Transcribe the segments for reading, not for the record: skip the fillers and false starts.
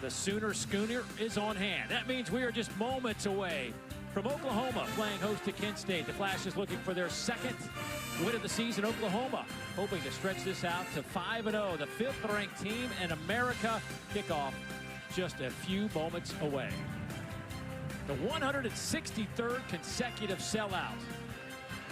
The Sooner Schooner is on hand. That means we are just moments away from Oklahoma playing host to Kent State. The Flash is looking for their second win of the season. Oklahoma hoping to stretch this out to 5-0, the fifth-ranked team in America. Kickoff just a few moments away. The 163rd consecutive sellout.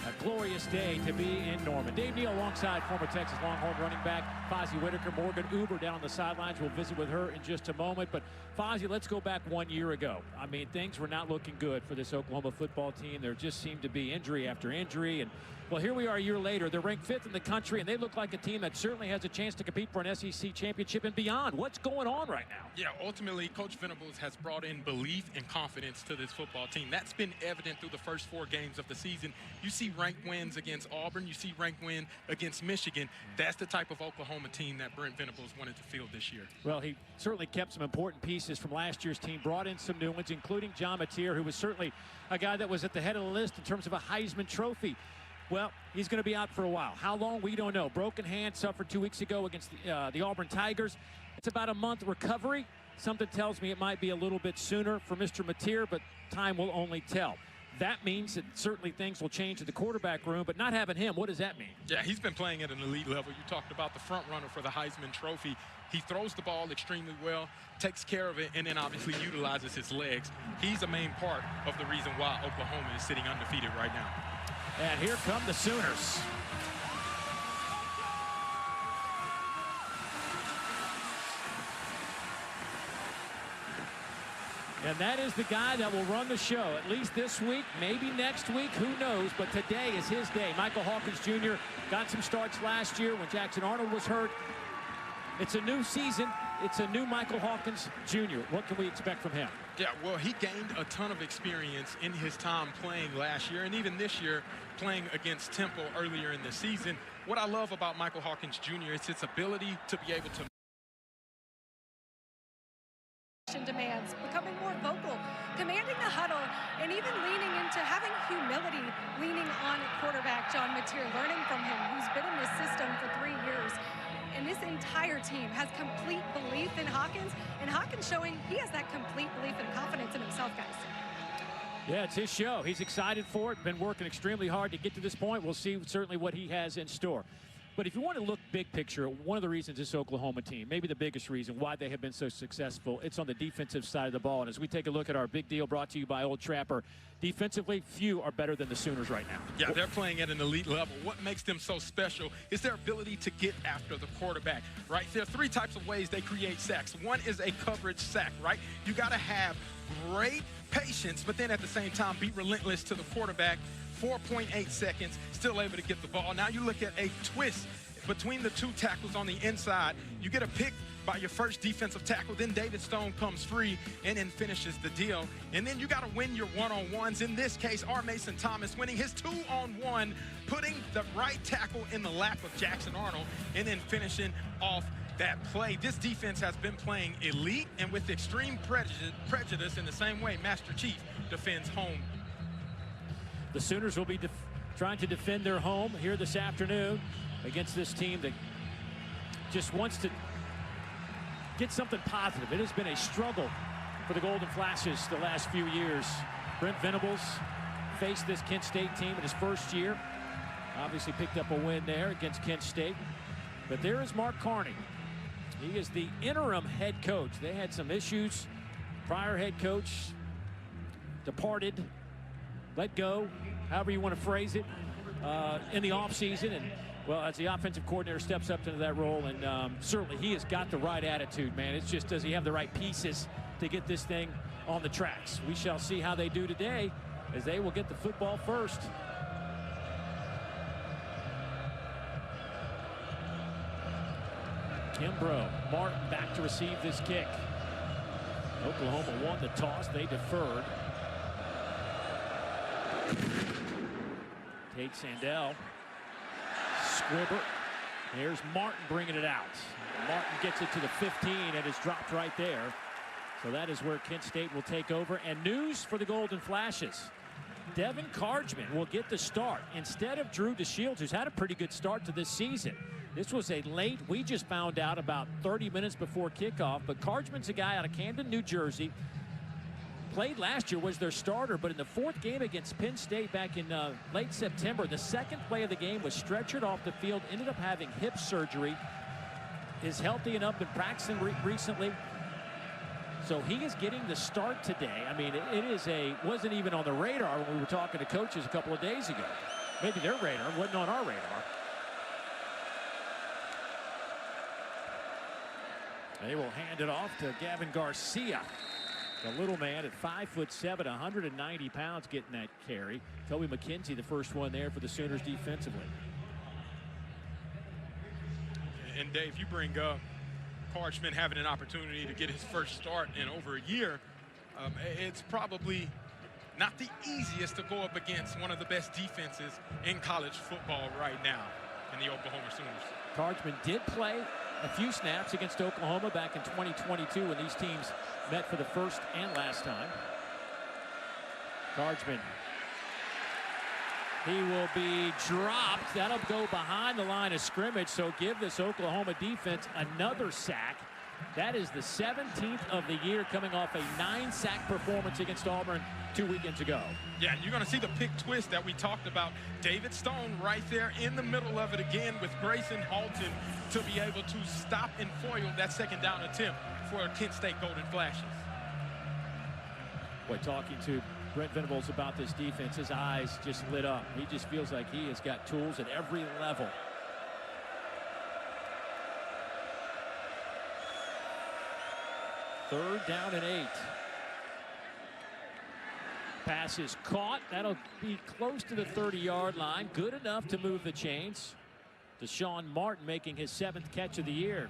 A glorious day to be in Norman. Dave Neal alongside former Texas Longhorn running back Fozzie Whitaker. Morgan Uber down on the sidelines. We'll visit with her in just a moment. But Fozzie, let's go back 1 year ago. I mean, things were not looking good for this Oklahoma football team. There just seemed to be injury after injury. And well, here we are a year later. They're ranked 5th in the country, and they look like a team that certainly has a chance to compete for an SEC championship and beyond. What's going on right now? Yeah, ultimately, Coach Venables has brought in belief and confidence to this football team. That's been evident through the first 4 games of the season. You see ranked wins against Auburn. You see ranked win against Michigan. That's the type of Oklahoma team that Brent Venables wanted to field this year. Well, he certainly kept some important pieces from last year's team, brought in some new ones, including John Mateer, who was certainly a guy that was at the head of the list in terms of a Heisman Trophy. Well, he's going to be out for a while. How long, we don't know. Broken hand, suffered 2 weeks ago against the Auburn Tigers. It's about a month recovery. Something tells me it might be a little bit sooner for Mr. Mateer, but time will only tell. That means that certainly things will change in the quarterback room, but not having him, what does that mean? Yeah, he's been playing at an elite level. You talked about the front runner for the Heisman Trophy. He throws the ball extremely well, takes care of it, and then obviously utilizes his legs. He's a main part of the reason why Oklahoma is sitting undefeated right now. And here come the Sooners. And that is the guy that will run the show, at least this week, maybe next week, who knows, but today is his day. Michael Hawkins Jr. got some starts last year when Jackson Arnold was hurt. It's a new season. It's a new Michael Hawkins Jr. What can we expect from him? Yeah, well, he gained a ton of experience in his time playing last year, and even this year playing against Temple earlier in the season. What I love about Michael Hawkins Jr. is his ability to be able to demands, becoming more vocal, commanding the huddle, and even leaning into having humility, leaning on quarterback John Mateer, learning from him, who's been in this system for 3 years. And this entire team has complete belief in Hawkins, and Hawkins showing he has that complete belief and confidence in himself, guys. Yeah, it's his show. He's excited for it, been working extremely hard to get to this point. We'll see certainly what he has in store. But if you want to look big picture, one of the reasons this Oklahoma team, maybe the biggest reason why they have been so successful, it's on the defensive side of the ball. And as we take a look at our big deal brought to you by Old Trapper, defensively, few are better than the Sooners right now. Yeah, they're playing at an elite level. What makes them so special is their ability to get after the quarterback, right? There are 3 types of ways they create sacks. One is a coverage sack, right? You got to have great patience, but then at the same time, be relentless to the quarterback. 4.8 seconds, still able to get the ball. Now you look at a twist between the 2 tackles on the inside. You get a pick by your first defensive tackle, then David Stone comes free and then finishes the deal. And then you got to win your one-on-ones. In this case, R. Mason Thomas winning his 2-on-1, putting the right tackle in the lap of Jackson Arnold, and then finishing off that play. This defense has been playing elite and with extreme prejudice in the same way Master Chief defends home. The Sooners will be trying to defend their home here this afternoon against this team that just wants to get something positive. It has been a struggle for the Golden Flashes the last few years. Brent Venables faced this Kent State team in his first year. Obviously picked up a win there against Kent State. But there is Mark Carney. He is the interim head coach. They had some issues. Prior head coach departed, let go, however you want to phrase it, in the offseason. And, well, as the offensive coordinator steps up into that role, and certainly he has got the right attitude, man. It's just, does he have the right pieces to get this thing on the tracks? We shall see how they do today, as they will get the football first. Kimbrough, Martin back to receive this kick. Oklahoma won the toss, they deferred. Tate Sandell, Squibber. There's Martin bringing it out. Martin gets it to the 15 and is dropped right there. So that is where Kent State will take over. And news for the Golden Flashes. Devin Cargman will get the start instead of Drew DeShields, who's had a pretty good start to this season. This was a late, we just found out about 30 minutes before kickoff, but Cargman's a guy out of Camden, New Jersey. Played last year, was their starter, but in the fourth game against Penn State back in late September, the second play of the game was stretchered off the field, ended up having hip surgery, is healthy enough, been practicing recently. So he is getting the start today. I mean, wasn't even on the radar when we were talking to coaches a couple of days ago. Maybe their radar wasn't on our radar. They will hand it off to Gavin Garcia. The little man at 5'7", 190 pounds getting that carry. Toby McKenzie, the first one there for the Sooners defensively. And Dave, you bring up Cargman having an opportunity to get his first start in over a year. It's probably not the easiest to go up against one of the best defenses in college football right now in the Oklahoma Sooners. Cargman did play a few snaps against Oklahoma back in 2022 when these teams met for the first and last time. Cargman, he will be dropped. That'll go behind the line of scrimmage, so give this Oklahoma defense another sack. That is the 17th of the year, coming off a 9-sack performance against Auburn 2 weekends ago. Yeah, and you're going to see the pick twist that we talked about. David Stone right there in the middle of it again with Grayson Halton to be able to stop and foil that second down attempt for Kent State Golden Flashes. Boy, talking to Brent Venables about this defense, his eyes just lit up. He just feels like he has got tools at every level. Third down and 8. Pass is caught. That'll be close to the 30-yard line. Good enough to move the chains. Deshaun Martin making his 7th catch of the year.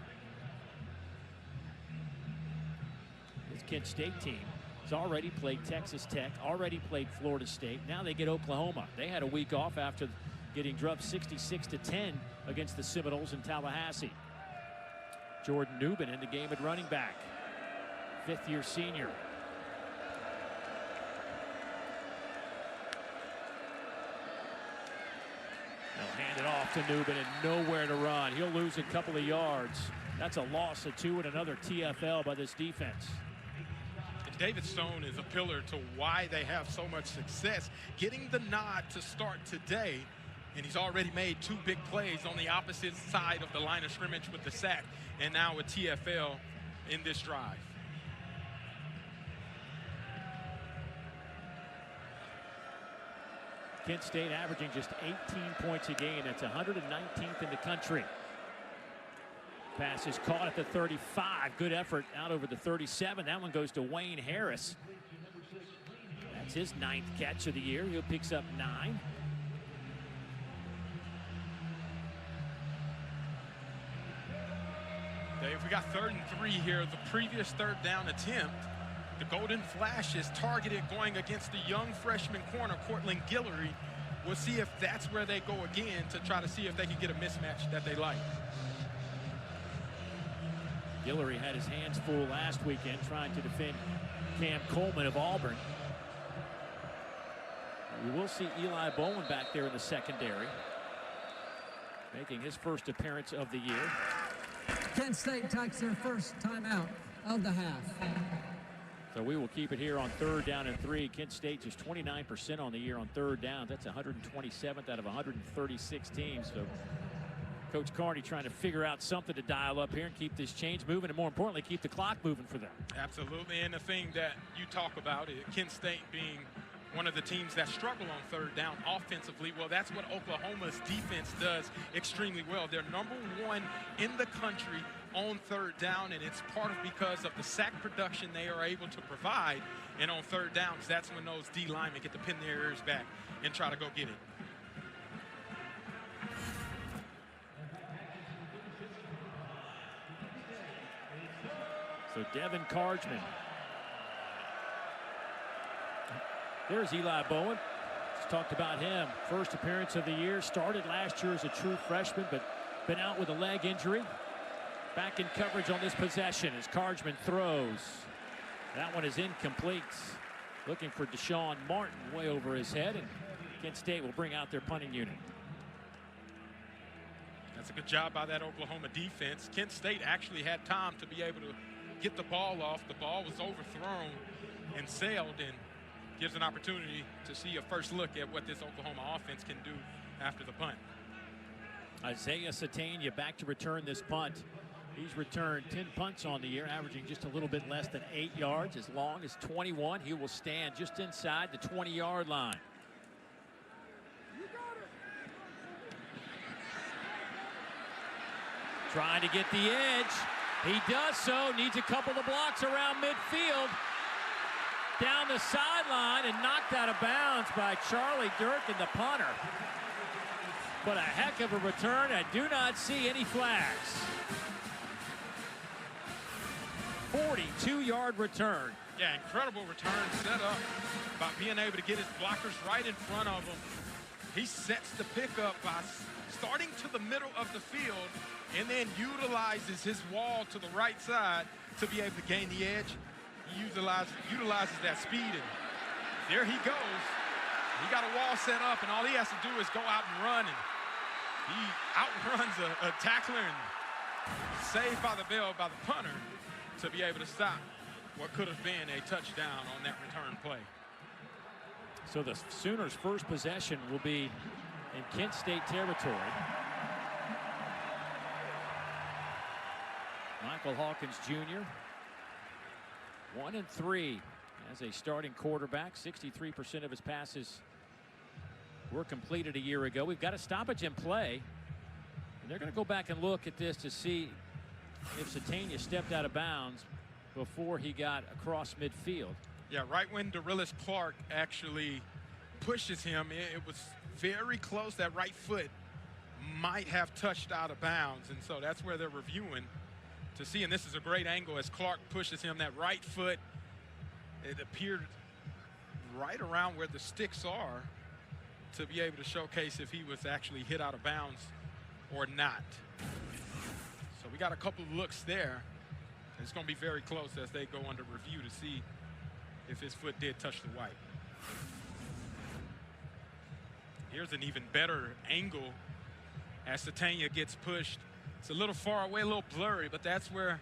This Kent State team has already played Texas Tech, already played Florida State. Now they get Oklahoma. They had a week off after getting drubbed 66-10 against the Seminoles in Tallahassee. Jordan Newman in the game at running back. 5th-year senior. They'll hand it off to Newman and nowhere to run. He'll lose a couple of yards. That's a loss of 2 and another TFL by this defense. And David Stone is a pillar to why they have so much success getting the nod to start today. And he's already made 2 big plays on the opposite side of the line of scrimmage with the sack and now a TFL in this drive. Kent State averaging just 18 points a game. That's 119th in the country. Pass is caught at the 35. Good effort out over the 37. That one goes to Wayne Harris. That's his 9th catch of the year. He picks up 9. Dave, we got 3rd and 3 here. The previous 3rd down attempt, the Golden Flashes targeted going against the young freshman corner, Cortland Guillory. We'll see if that's where they go again to try to see if they can get a mismatch that they like. Guillory had his hands full last weekend trying to defend Cam Coleman of Auburn. We will see Eli Bowen back there in the secondary, making his first appearance of the year. Kent State takes their first timeout of the half. So we will keep it here on 3rd down and 3. Kent State just 29% on the year on 3rd down. That's 127th out of 136 teams. So Coach Carney trying to figure out something to dial up here and keep this change moving, and more importantly, keep the clock moving for them. Absolutely, and the thing that you talk about is Kent State being one of the teams that struggle on 3rd down offensively. Well, that's what Oklahoma's defense does extremely well. They're number 1 in the country on 3rd down, and it's part of because of the sack production they are able to provide. And on 3rd downs, that's when those D linemen get to pin their ears back and try to go get it. So Devin Cargman. There's Eli Bowen. Just talked about him. First appearance of the year. Started last year as a true freshman, but been out with a leg injury. Back in coverage on this possession as Cargman throws. That one is incomplete. looking for Deshaun Martin way over his head, and Kent State will bring out their punting unit. That's a good job by that Oklahoma defense. Kent State actually had time to be able to get the ball off. The ball was overthrown and sailed, and gives an opportunity to see a first look at what this Oklahoma offense can do after the punt. Isaiah Satania back to return this punt. He's returned 10 punts on the year, averaging just a little bit less than 8 yards, as long as 21. He will stand just inside the 20-yard line. Trying to get the edge. He does so. Needs a couple of blocks around midfield. Down the sideline and knocked out of bounds by Charlie Durkin, the punter. But a heck of a return. I do not see any flags. 42-yard return. Yeah, incredible return set up by being able to get his blockers right in front of him. He sets the pickup by starting to the middle of the field and then utilizes his wall to the right side to be able to gain the edge. He utilizes that speed, and there he goes. He got a wall set up, and all he has to do is go out and run, and he outruns a tackler and saved by the bell by the punter to be able to stop what could have been a touchdown on that return play. So the Sooners' first possession will be in Kent State territory. Michael Hawkins Jr. 1-3 as a starting quarterback. 63% of his passes were completed a year ago. We've got a stoppage in play, and they're going to go back and look at this to see if Satania stepped out of bounds before he got across midfield. Yeah, right when Darius Clark actually pushes him, it was very close. That right foot might have touched out of bounds, and so that's where they're reviewing to see. And this is a great angle as Clark pushes him. That right foot, it appeared right around where the sticks are to be able to showcase if he was actually hit out of bounds or not. So we got a couple of looks there. It's going to be very close as they go under review to see if his foot did touch the white. Here's an even better angle as Satania gets pushed. It's a little far away, a little blurry, but that's where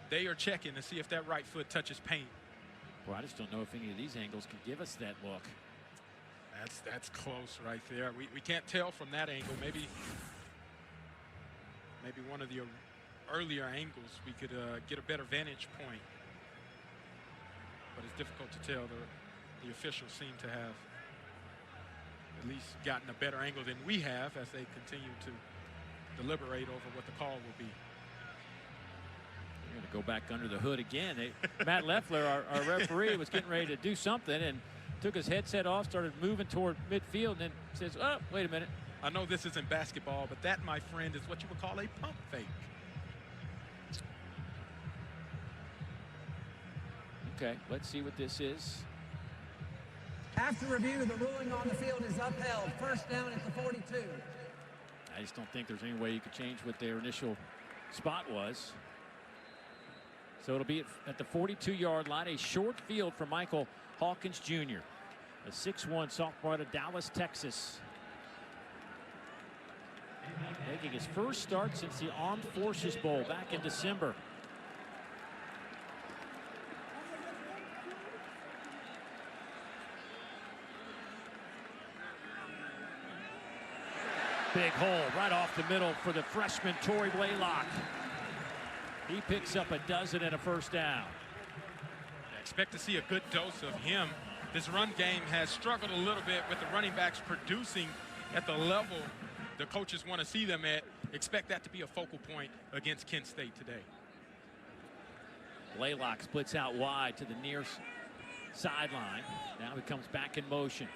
they are checking to see if that right foot touches paint. Well, I just don't know if any of these angles can give us that look. That's close right there. We can't tell from that angle. Maybe one of the earlier angles we could get a better vantage point. But it's difficult to tell. The officials seem to have at least gotten a better angle than we have as they continue to deliberate over what the call will be. We're going to go back under the hood again. Matt Leffler, our referee, was getting ready to do something and took his headset off, started moving toward midfield, and then says, oh, wait a minute. I know this isn't basketball, but that, my friend, is what you would call a pump fake. Okay, let's see what this is. After review, the ruling on the field is upheld. First down at the 42. I just don't think there's any way you could change what their initial spot was. So it'll be at the 42-yard line, a short field for Michael Hawkins Jr., a 6'1" sophomore out of Dallas, Texas. Making his first start since the Armed Forces Bowl back in December. Big hole right off the middle for the freshman Tory Blaylock. He picks up a dozen and a first down. I expect to see a good dose of him. This run game has struggled a little bit with the running backs producing at the level the coaches want to see them at. Expect that to be a focal point against Kent State today. Blaylock splits out wide to the near sideline. Now he comes back in motion.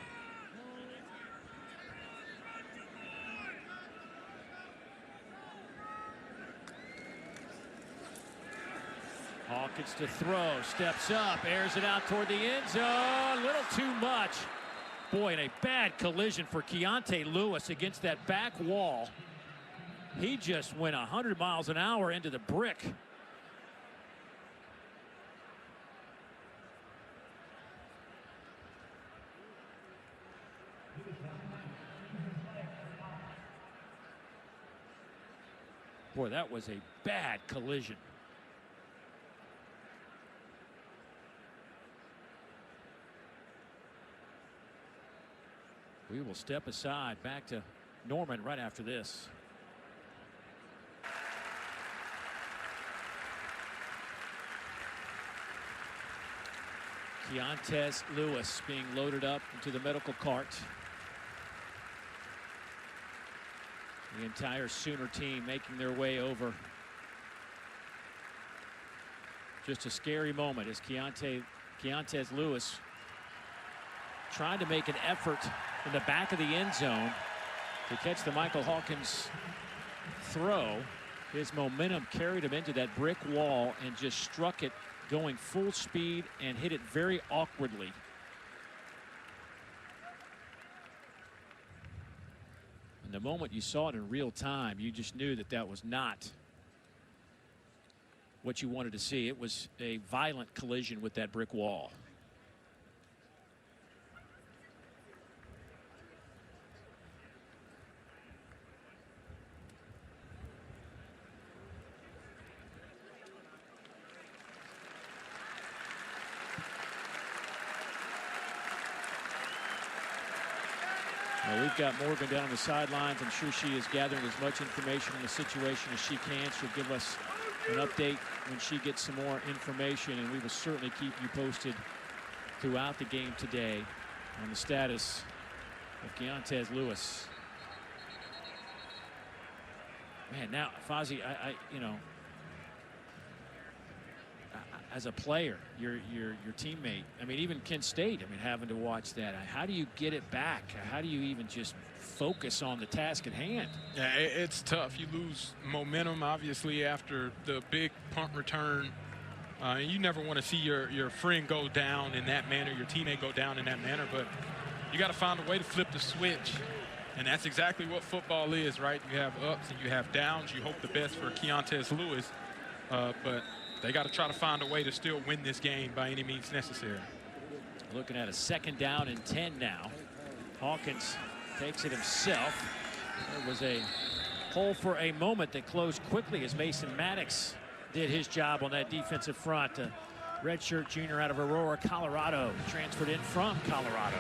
Hawkins to throw, steps up, airs it out toward the end zone. A little too much. Boy, and a bad collision for Keontae Lewis against that back wall. He just went 100 miles an hour into the brick. Boy, that was a bad collision. We will step aside, back to Norman right after this. Keontez Lewis being loaded up into the medical cart. The entire Sooner team making their way over. Just a scary moment as Keontez Lewis trying to make an effort in the back of the end zone to catch the Michael Hawkins throw. His momentum carried him into that brick wall and just struck it going full speed and hit it very awkwardly. And the moment you saw it in real time, you just knew that that was not what you wanted to see. It was a violent collision with that brick wall. Well, we've got Morgan down on the sidelines. I'm sure she is gathering as much information on the situation as she can. She'll give us an update when she gets some more information, and we will certainly keep you posted throughout the game today on the status of Keontez Lewis. Man, now Fozzie, you know, as a player, your teammate, I mean, even Kent State, I mean, having to watch that. How do you get it back? How do you even just focus on the task at hand? Yeah, it's tough. You lose momentum, obviously, after the big punt return. And you never want to see your friend go down in that manner, your teammate go down in that manner, but you got to find a way to flip the switch. And that's exactly what football is, right? You have ups and you have downs. You hope the best for Keontez Lewis, but they got to try to find a way to still win this game by any means necessary. Looking at a 2nd down and 10 now. Hawkins takes it himself. There was a hole for a moment that closed quickly as Mason Maddox did his job on that defensive front. A redshirt junior out of Aurora, Colorado, transferred in from Colorado.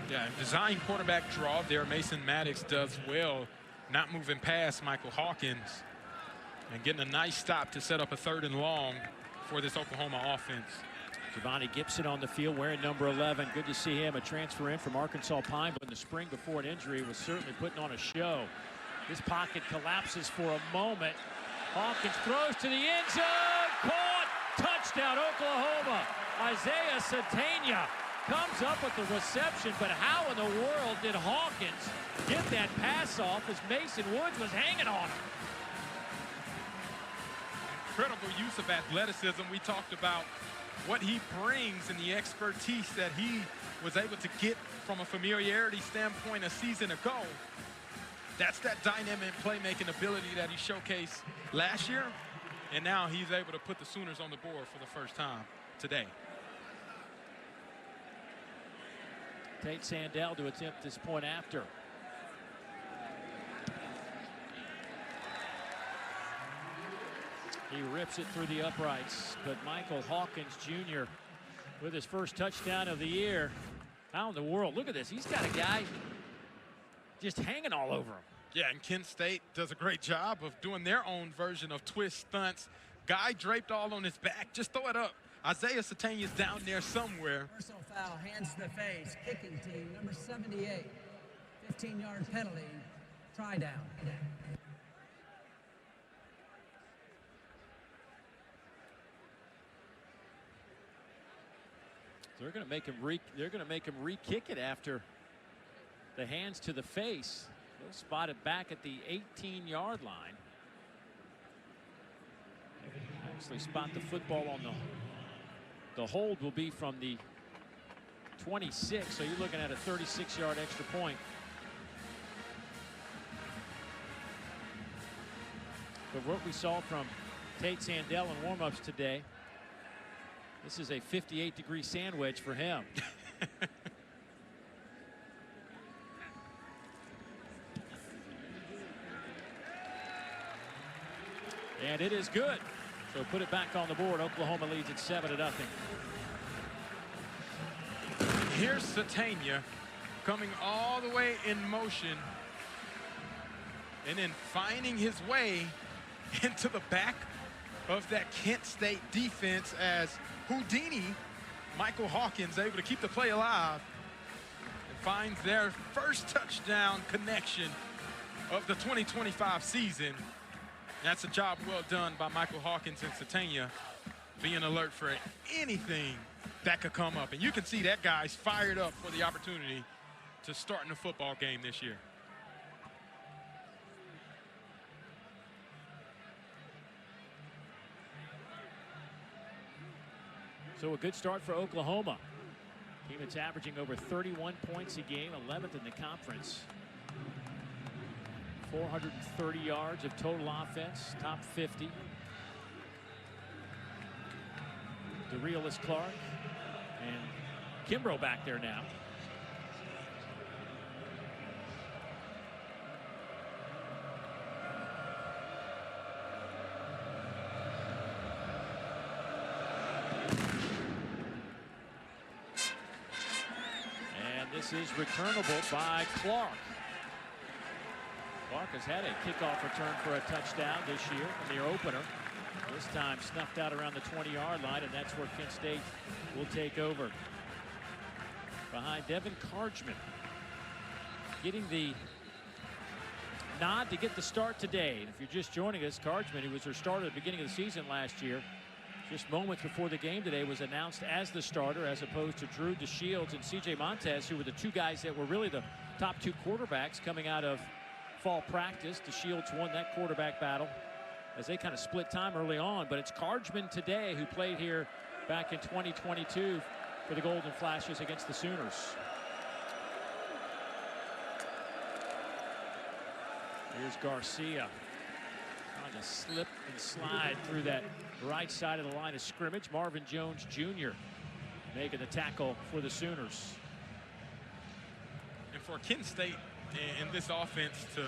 Yeah, design quarterback draw there. Mason Maddox does well, not moving past Michael Hawkins and getting a nice stop to set up a 3rd and long for this Oklahoma offense. Giovanni Gibson on the field wearing number 11. Good to see him, a transfer in from Arkansas Pine, but in the spring before an injury was certainly putting on a show. This pocket collapses for a moment. Hawkins throws to the end zone. Caught. Touchdown, Oklahoma. Isaiah Satania comes up with the reception, but how in the world did Hawkins get that pass off as Mason Woods was hanging on him? Incredible use of athleticism. We talked about what he brings and the expertise that he was able to get from a familiarity standpoint a season ago. That's that dynamic playmaking ability that he showcased last year, and now he's able to put the Sooners on the board for the first time today. Tate Sandell to attempt this point after. He rips it through the uprights, but Michael Hawkins Jr. with his first touchdown of the year. How in the world? Look at this. He's got a guy just hanging all over him. Yeah, and Kent State does a great job of doing their own version of twist stunts. Guy draped all on his back. Just throw it up. Isaiah Satania's down there somewhere. Personal foul, hands to the face, kicking team, number 78. 15-yard penalty, try down. They're going to make him re-kick it after the hands to the face. They'll spot it back at the 18-yard line. Actually spot the football on the hold will be from the 26, so you're looking at a 36-yard extra point. But what we saw from Tate Sandell in warm-ups today, this is a 58-degree sandwich for him. And it is good. So put it back on the board. Oklahoma leads at 7-0. Here's Sategna coming all the way in motion and then finding his way into the back of that Kent State defense as Houdini, Michael Hawkins, able to keep the play alive and finds their first touchdown connection of the 2025 season. That's a job well done by Michael Hawkins and Sategna, being alert for anything that could come up. And you can see that guy's fired up for the opportunity to start in the football game this year. So a good start for Oklahoma. Team that's averaging over 31 points a game, 11th in the conference. 430 yards of total offense, top 50. DeReal Clark and Kimbrough back there now. This is returnable by Clark. Clark has had a kickoff return for a touchdown this year in the opener. This time snuffed out around the 20-yard line, and that's where Kent State will take over. Behind Devin Cargman, getting the nod to get the start today. And if you're just joining us, Cargman, who was their starter at the beginning of the season last year, just moments before the game today was announced as the starter, as opposed to Drew DeShields and C.J. Montez, who were the two guys that were really the top two quarterbacks coming out of fall practice. DeShields won that quarterback battle as they kind of split time early on. But it's Cargman today, who played here back in 2022 for the Golden Flashes against the Sooners. Here's Garcia trying to slip and slide through that right side of the line of scrimmage. Marvin Jones Jr. making the tackle for the Sooners. And for Kent State in this offense to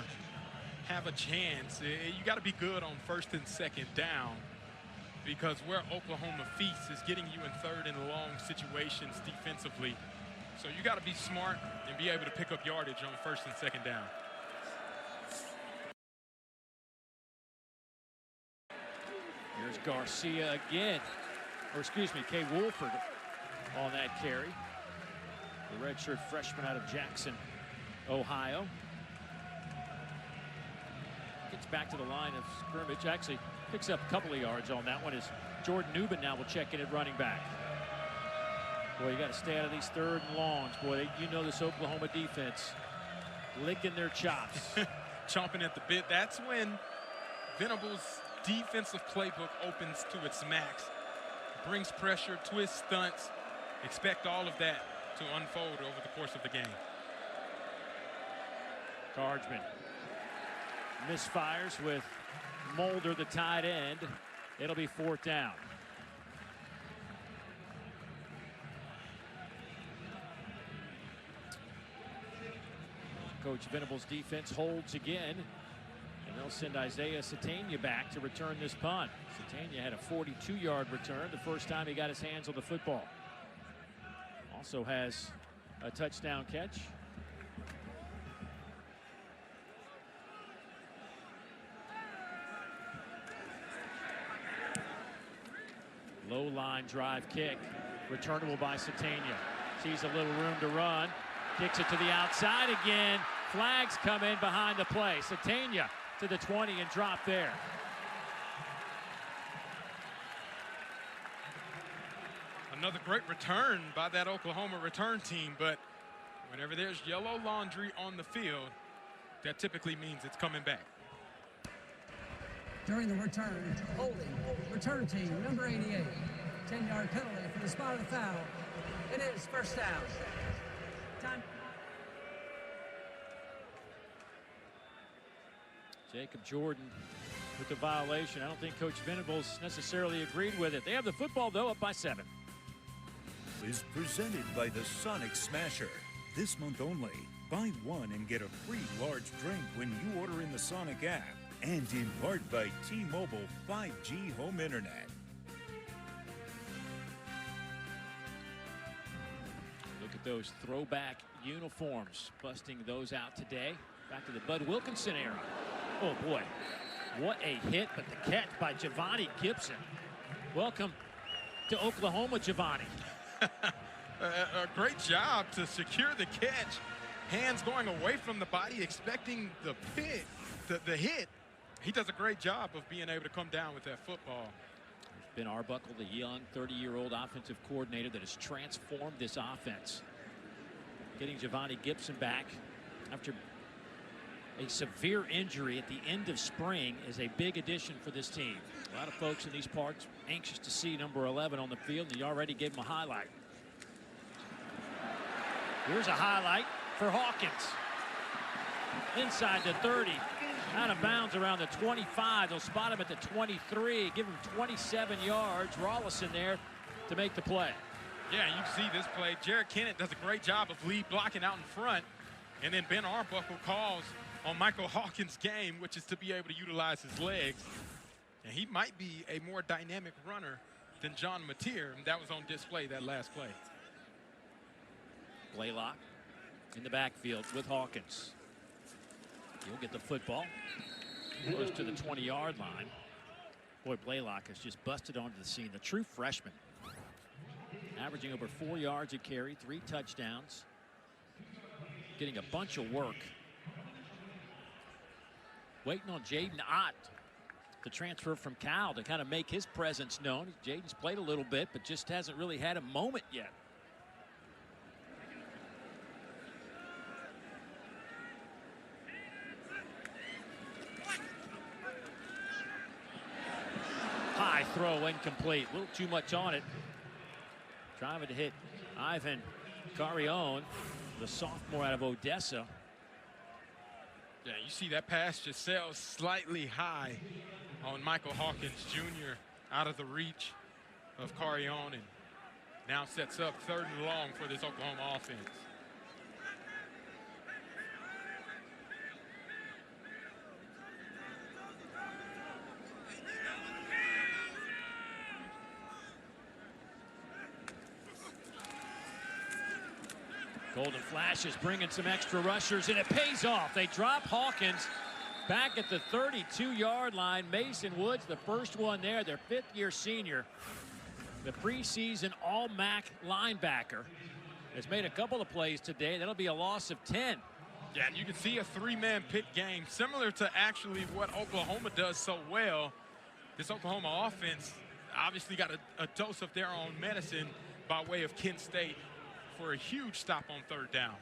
have a chance, you got to be good on first and second down, because where Oklahoma feasts is getting you in third and long situations defensively. So you got to be smart and be able to pick up yardage on first and second down. Here's Garcia again, or excuse me, Kay Wolford on that carry. The redshirt freshman out of Jackson, Ohio. Gets back to the line of scrimmage. Actually picks up a couple of yards on that one as Jordan Newman now will check in at running back. Boy, you got to stay out of these third and longs. Boy, you know this Oklahoma defense licking their chops. Chomping at the bit. That's when Venables' defensive playbook opens to its max. Brings pressure, twists, stunts. Expect all of that to unfold over the course of the game. Cargman misfires with Mulder, the tight end. It'll be fourth down. Coach Venables' defense holds again. And they'll send Isaiah Sategna back to return this punt. Sategna had a 42-yard return the first time he got his hands on the football. Also has a touchdown catch. Low line drive kick, returnable by Sategna. Sees a little room to run, kicks it to the outside again. Flags come in behind the play. Sategna to the 20 and drop there. Another great return by that Oklahoma return team, but whenever there's yellow laundry on the field, that typically means it's coming back. During the return, holding, return team, number 88. 10-yard penalty for the spot of the foul. It is first down. Time. Jacob Jordan with the violation. I don't think Coach Venables necessarily agreed with it. They have the football, though, up by 7. Is presented by the Sonic Smasher. This month only, buy one and get a free large drink when you order in the Sonic app. And in part by T-Mobile 5G Home Internet. Look at those throwback uniforms, busting those out today. Back to the Bud Wilkinson era. Oh boy, what a hit, but the catch by Giovanni Gibson. Welcome to Oklahoma, Giovanni. A great job to secure the catch. Hands going away from the body, expecting the hit. He does a great job of being able to come down with that football. Ben Arbuckle, the young 30-year-old offensive coordinator that has transformed this offense. Getting Giovanni Gibson back after a severe injury at the end of spring is a big addition for this team. A lot of folks in these parts anxious to see number 11 on the field, and you already gave him a highlight. Here's a highlight for Hawkins. Inside the 30, out of bounds around the 25. They'll spot him at the 23, give him 27 yards. Rollison there to make the play. Yeah, you see this play. Jared Kennett does a great job of lead blocking out in front. And then Ben Arbuckle calls on Michael Hawkins' game, which is to be able to utilize his legs. And he might be a more dynamic runner than John Mateer. And that was on display that last play. Blaylock in the backfield with Hawkins. He'll get the football. Goes to the 20-yard line. Boy, Blaylock has just busted onto the scene. The true freshman. Averaging over 4 yards a carry, 3 touchdowns. Getting a bunch of work. Waiting on Jaden Ott, the transfer from Cal, to kind of make his presence known. Jaden's played a little bit, but just hasn't really had a moment yet. High throw, incomplete. A little too much on it. Driving to hit Ivan Carrion, the sophomore out of Odessa. Yeah, you see that pass just sails slightly high on Michael Hawkins Jr. out of the reach of Carrion, and now sets up 3rd and long for this Oklahoma offense. Golden Flash is bringing some extra rushers, and it pays off. They drop Hawkins back at the 32-yard line. Mason Woods, the first one there, their 5th-year senior, the preseason All-MAC linebacker, has made a couple of plays today. That'll be a loss of 10. Yeah, and you can see a 3-man pit game, similar to actually what Oklahoma does so well. This Oklahoma offense obviously got a dose of their own medicine by way of Kent State for a huge stop on 3rd down.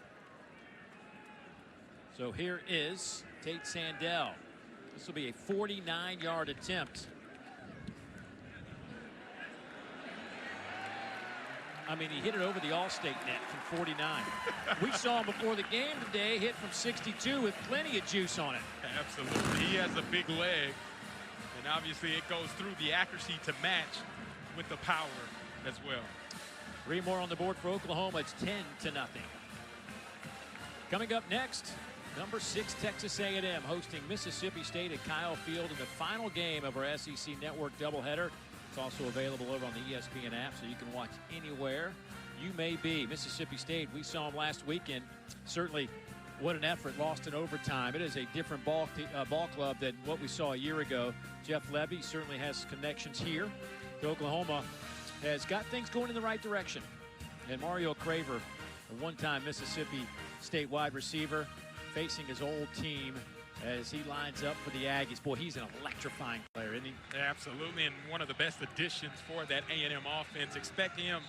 So here is Tate Sandell. This will be a 49-yard attempt. I mean, he hit it over the All-State net from 49. We saw him before the game today, hit from 62 with plenty of juice on it. Absolutely. He has a big leg, and obviously it goes through the accuracy to match with the power as well. 3 more on the board for Oklahoma. It's 10-0. Coming up next, number 6 Texas A&M hosting Mississippi State at Kyle Field in the final game of our SEC Network doubleheader. It's also available over on the ESPN app, so you can watch anywhere you may be. Mississippi State, we saw them last weekend. Certainly, what an effort, lost in overtime. It is a different ball club than what we saw a year ago. Jeff Levy certainly has connections here. Oklahoma has got things going in the right direction. And Mario Craver, a one-time Mississippi State wide receiver, facing his old team as he lines up for the Aggies. Boy, he's an electrifying player, isn't he? Absolutely, and one of the best additions for that A&M offense. Expect him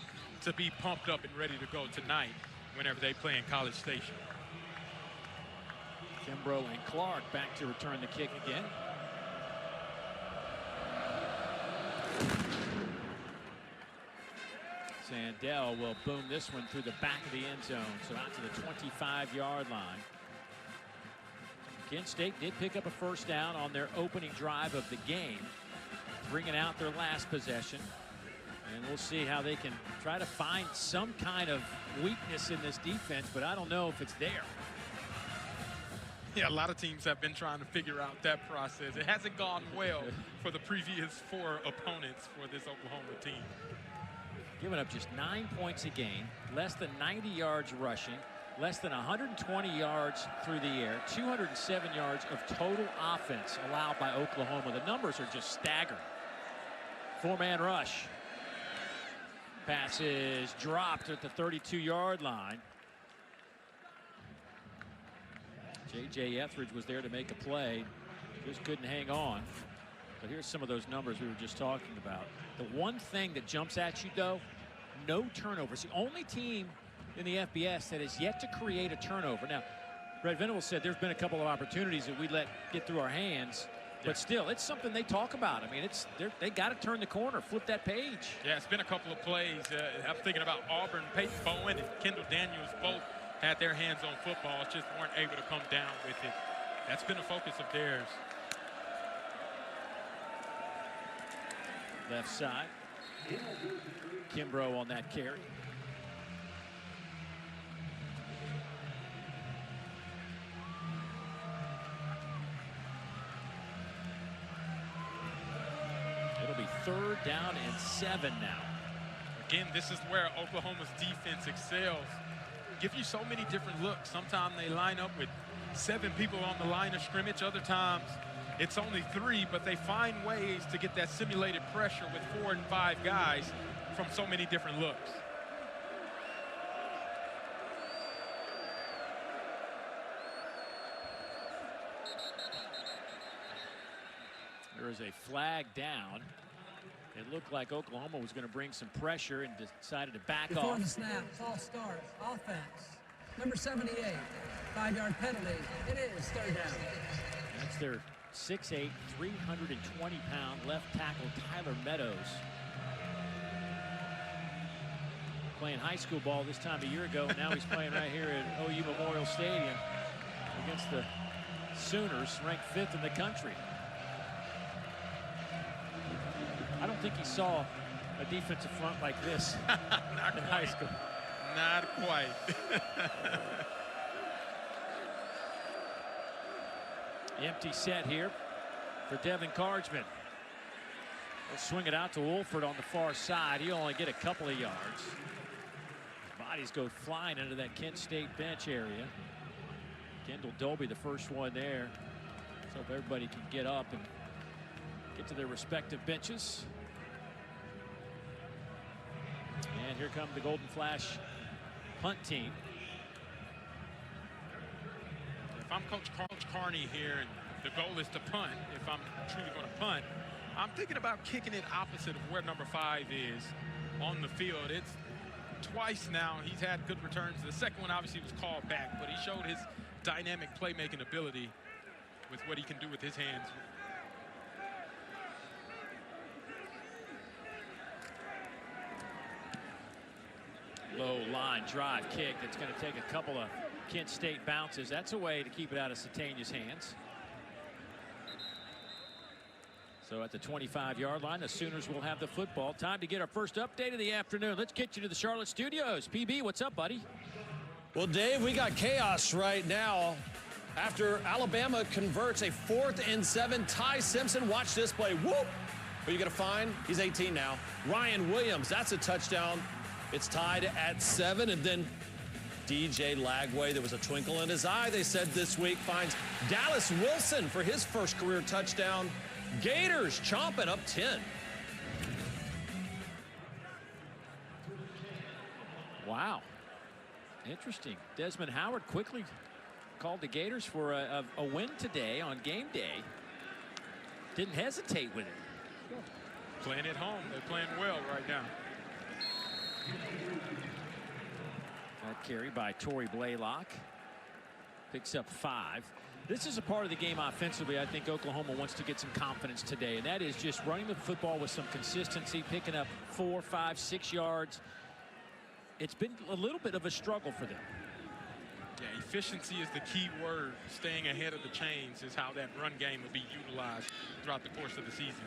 to be pumped up and ready to go tonight whenever they play in College Station. Kimbrough and Clark back to return the kick again. Sandell will boom this one through the back of the end zone, so out to the 25-yard line. Kent State did pick up a first down on their opening drive of the game, bringing out their last possession. And we'll see how they can try to find some kind of weakness in this defense, but I don't know if it's there. Yeah, a lot of teams have been trying to figure out that process. It hasn't gone well for the previous 4 opponents for this Oklahoma team. Giving up just 9 points a game, less than 90 yards rushing, less than 120 yards through the air, 207 yards of total offense allowed by Oklahoma. The numbers are just staggering. 4-man rush. Pass is dropped at the 32-yard line. J.J. Etheridge was there to make a play. Just couldn't hang on. But here's some of those numbers we were just talking about. The one thing that jumps at you, though, no turnovers. The only team in the FBS that has yet to create a turnover. Now, Brett Venables said there's been a couple of opportunities that we let get through our hands. But still, it's something they talk about. I mean, they got to turn the corner, flip that page. Yeah, it's been a couple of plays. I'm thinking about Auburn. Peyton Bowen and Kendall Daniels both had their hands on footballs, just weren't able to come down with it. That's been a focus of theirs. Left side. Kimbrough on that carry. It'll be 3rd down and 7 now. Again, this is where Oklahoma's defense excels. Give you so many different looks. Sometimes they line up with 7 people on the line of scrimmage. Other times it's only 3, but they find ways to get that simulated pressure with 4 and 5 guys from so many different looks. There is a flag down. It looked like Oklahoma was going to bring some pressure and decided to back Before off. the snap, false start, offense. Number 78, 5-yard penalty. It is 3rd down. That's their 6'8", 320-pound left tackle, Tyler Meadows. Playing high school ball this time a year ago. Now he's playing right here at OU Memorial Stadium against the Sooners, ranked 5th in the country. I don't think he saw a defensive front like this in high school. Not quite. Empty set here for Devin Cardsman. He'll swing it out to Wolford on the far side. He'll only get a couple of yards. Bodies go flying into that Kent State bench area. Kendall Dolby, the first one there. So if everybody can get up and get to their respective benches. And here come the Golden Flash punt team. If I'm Coach Carney here and the goal is to punt, if I'm truly going to punt, I'm thinking about kicking it opposite of where number 5 is on the field. It's twice now he's had good returns. The second one obviously was called back, but he showed his dynamic playmaking ability with what he can do with his hands. Low line drive kick that's going to take a couple of Kent State bounces. That's a way to keep it out of Satania's hands. So at the 25-yard line, the Sooners will have the football. Time to get our first update of the afternoon. Let's get you to the Charlotte studios. PB, what's up, buddy? Well, Dave, we got chaos right now after Alabama converts a 4th and 7. Ty Simpson, watch this play. Whoop! Who you going to find? He's 18 now. Ryan Williams, that's a touchdown. It's tied at 7. And then DJ Lagway, there was a twinkle in his eye, they said this week, finds Dallas Wilson for his first career touchdown. Gators chomping up 10. Wow. Interesting. Desmond Howard quickly called the Gators for a win today on game day. Didn't hesitate with it. Playing at home. They're playing well right now. That carry by Torrey Blaylock. Picks up 5. This is a part of the game offensively I think Oklahoma wants to get some confidence today, and that is just running the football with some consistency, picking up 4, 5, 6 yards. It's been a little bit of a struggle for them. Yeah, efficiency is the key word. Staying ahead of the chains is how that run game will be utilized throughout the course of the season.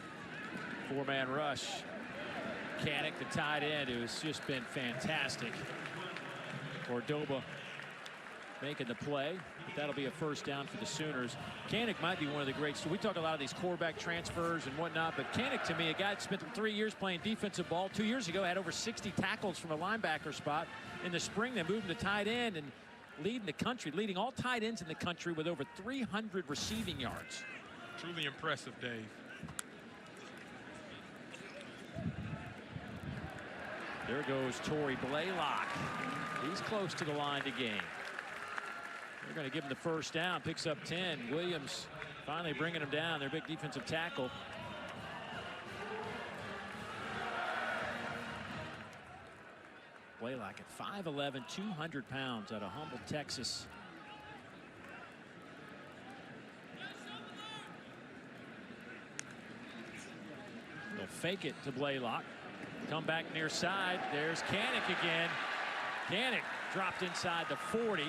4-man rush. Canick, the tight end, who's just been fantastic. Cordoba making the play, but that'll be a first down for the Sooners. Kanak might be one of the greats. So we talk a lot of these quarterback transfers and whatnot, but Kanak, to me, a guy that spent 3 years playing defensive ball. 2 years ago, had over 60 tackles from a linebacker spot. In the spring, they moved him to tight end and leading the country, leading all tight ends in the country with over 300 receiving yards. Truly impressive, Dave. There goes Torrey Blaylock. He's close to the line to gain. They're going to give him the first down. Picks up 10. Williams finally bringing him down. Their big defensive tackle. Blaylock at 5'11", 200 pounds out of Humble, Texas. They'll fake it to Blaylock. Come back near side. There's Kanak again. Kanak dropped inside the 40.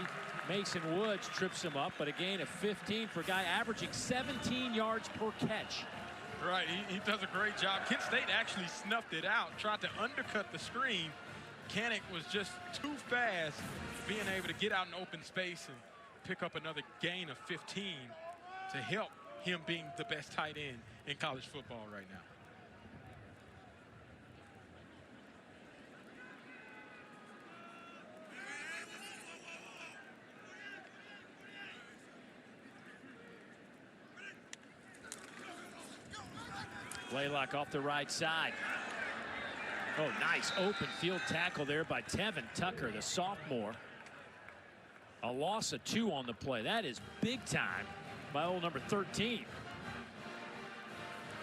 Mason Woods trips him up, but a gain of 15 for a guy averaging 17 yards per catch. Right, he does a great job. Kent State actually snuffed it out, tried to undercut the screen. Kanak was just too fast, being able to get out in open space and pick up another gain of 15 to help him being the best tight end in college football right now. Blaylock off the right side. Oh, nice open field tackle there by Tevin Tucker, the sophomore. A loss of 2 on the play. That is big time by old number 13.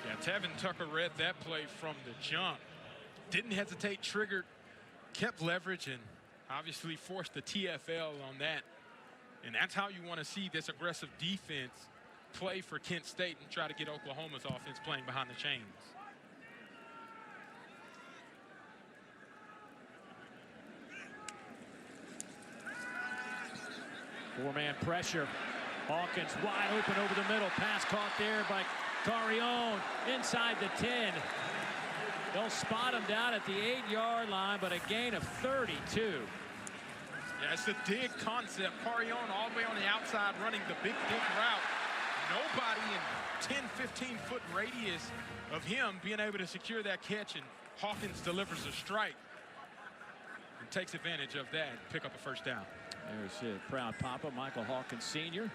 Yeah, Tevin Tucker read that play from the jump. Didn't hesitate, triggered, kept leverage, and obviously forced the TFL on that. And that's how you want to see this aggressive defense play for Kent State and try to get Oklahoma's offense playing behind the chains. Four-man pressure. Hawkins wide open over the middle. Pass caught there by Carrion inside the 10. They'll spot him down at the 8-yard line, but a gain of 32. Yeah, it's a dig concept. Carrion all the way on the outside running the big dig route. Nobody in 10, 15-foot radius of him being able to secure that catch, and Hawkins delivers a strike and takes advantage of that, pick up a first down. There's his proud papa, Michael Hawkins Sr.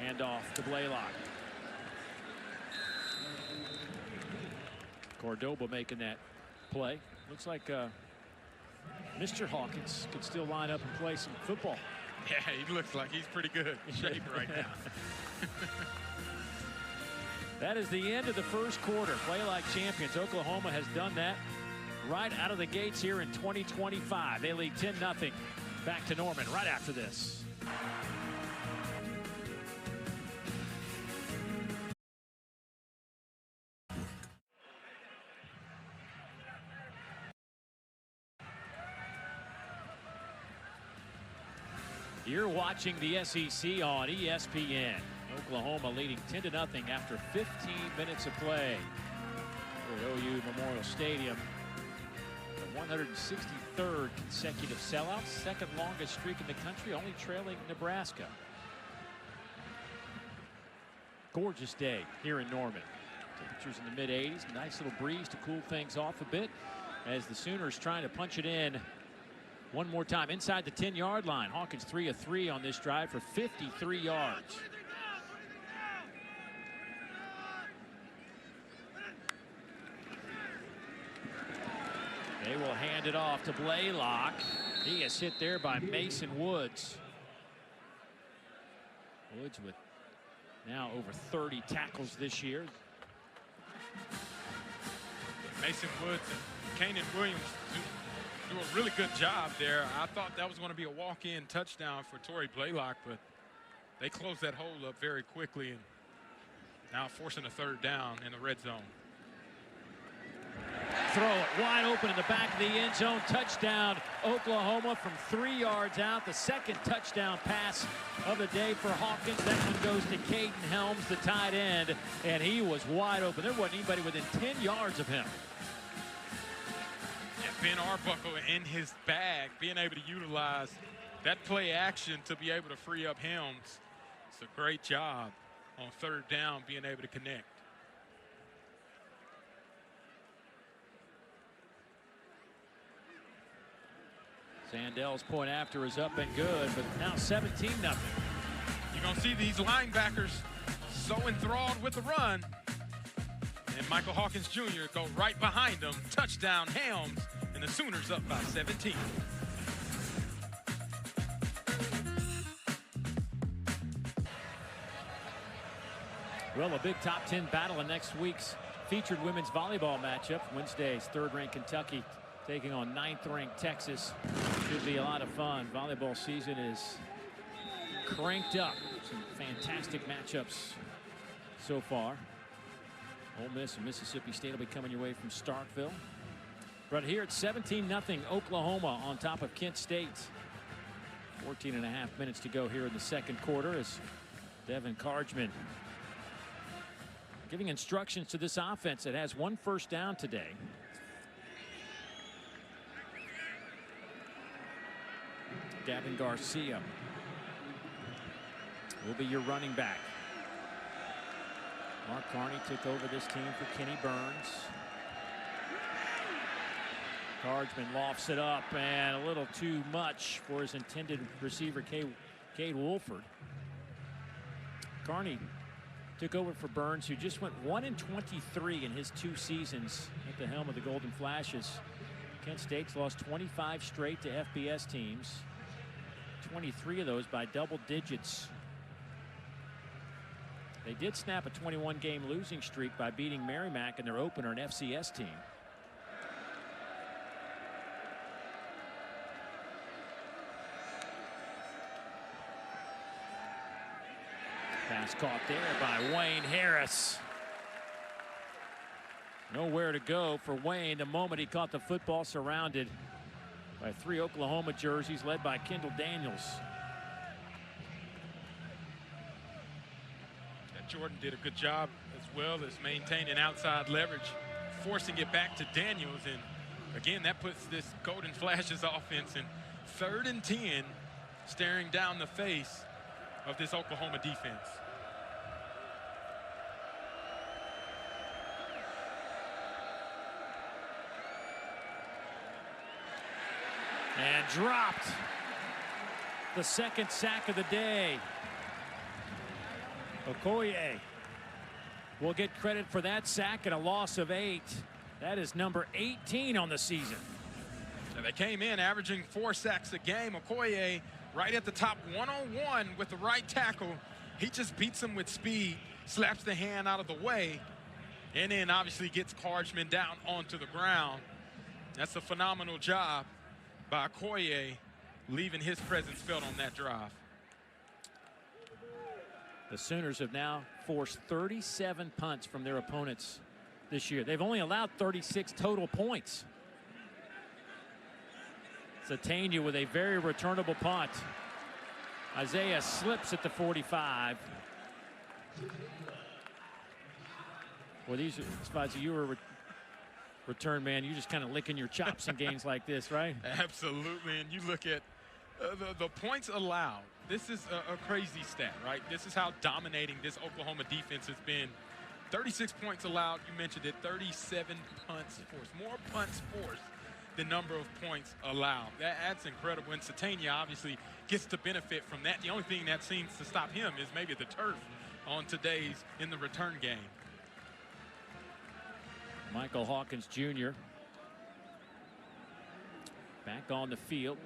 Handoff to Blaylock. Cordoba making that play. Looks like Mr. Hawkins could still line up and play some football. Yeah, he looks like he's pretty good shape right now. That is the end of the first quarter. Play like champions. Oklahoma has done that right out of the gates here in 2025. They lead 10-0. Back to Norman right after this. You're watching the SEC on ESPN. Oklahoma leading 10-0 after 15 minutes of play at OU Memorial Stadium. The 163rd consecutive sellout, second longest streak in the country, only trailing Nebraska. Gorgeous day here in Norman. Temperatures in the mid-80s, nice little breeze to cool things off a bit as the Sooners trying to punch it in one more time inside the 10-yard line. Hawkins 3 of 3 on this drive for 53 yards. They will hand it off to Blaylock. He is hit there by Mason Woods. Woods with now over 30 tackles this year. Mason Woods and Kanan Williams do a really good job there. I thought that was going to be a walk-in touchdown for Torrey Blaylock, but they closed that hole up very quickly and now forcing a third down in the red zone. Throw it wide open in the back of the end zone. Touchdown, Oklahoma from 3 yards out. The second touchdown pass of the day for Hawkins. That one goes to Caden Helms, the tight end, and he was wide open. There wasn't anybody within 10 yards of him. Yeah, Ben Arbuckle in his bag, being able to utilize that play action to be able to free up Helms. It's a great job on third down, being able to connect. Sandell's point after is up and good, but now 17-0. You're going to see these linebackers so enthralled with the run. And Michael Hawkins Jr. go right behind them. Touchdown, Helms, and the Sooners up by 17. Well, a big top 10 battle in next week's featured women's volleyball matchup. Wednesday's third-ranked Kentucky taking on ninth-ranked Texas. Should be a lot of fun. Volleyball season is cranked up. Some fantastic matchups so far. Ole Miss and Mississippi State will be coming your way from Starkville. But here it's 17-0 Oklahoma on top of Kent State. 14.5 minutes to go here in the second quarter as Devin Cargman giving instructions to this offense that has one first down today. Gavin Garcia will be your running back. Mark Carney took over this team for Kenny Burns. Cargman lofts it up and a little too much for his intended receiver, Cade Wolford. Carney took over for Burns, who just went 1-23 in his 2 seasons at the helm of the Golden Flashes. Kent State's lost 25 straight to FBS teams, 23 of those by double digits. They did snap a 21-game losing streak by beating Merrimack in their opener, an FCS team. Pass caught there by Wayne Harris. Nowhere to go for Wayne the moment he caught the football, surrounded by 3 Oklahoma jerseys led by Kendall Daniels. Jordan did a good job as well as maintaining outside leverage, forcing it back to Daniels. And again, that puts this Golden Flashes offense in 3rd and 10, staring down the face of this Oklahoma defense. And dropped. The second sack of the day. Okoye will get credit for that sack and a loss of 8. That is number 18 on the season. And they came in averaging 4 sacks a game. Okoye right at the top, 1-on-1 with the right tackle. He just beats him with speed, slaps the hand out of the way, and then obviously gets Cargman down onto the ground. That's a phenomenal job by Okoye, leaving his presence felt on that drive. The Sooners have now forced 37 punts from their opponents this year. They've only allowed 36 total points. Zatania with a very returnable punt. Isaiah slips at the 45. Well, these spots, you were a return man. You're just kind of licking your chops in games like this, right? Absolutely. And you look at the points allowed. This is a crazy stat, right? This is how dominating this Oklahoma defense has been. 36 points allowed. You mentioned it. 37 punts forced. More punts forced than number of points allowed. That's incredible. And Satania obviously gets to benefit from that. The only thing that seems to stop him is maybe the turf on today's in the return game. Michael Hawkins Jr. back on the field.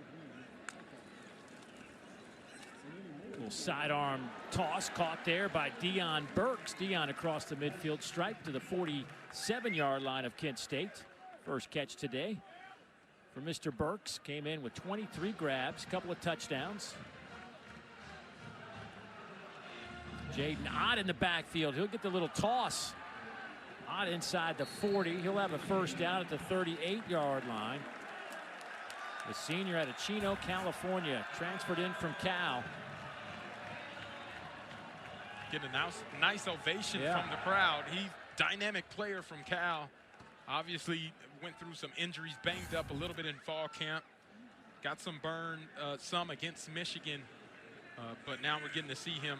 Little sidearm toss caught there by Deion Burks. Deion across the midfield stripe to the 47-yard line of Kent State. First catch today for Mr. Burks. Came in with 23 grabs, a couple of touchdowns. Jaden Ott in the backfield. He'll get the little toss. Ott inside the 40. He'll have a first down at the 38-yard line. The senior out of Chino, California, transferred in from Cal. Get a nice ovation from the crowd. He's a dynamic player from Cal. Obviously went through some injuries, banged up a little bit in fall camp. Got some burn, some against Michigan. But now we're getting to see him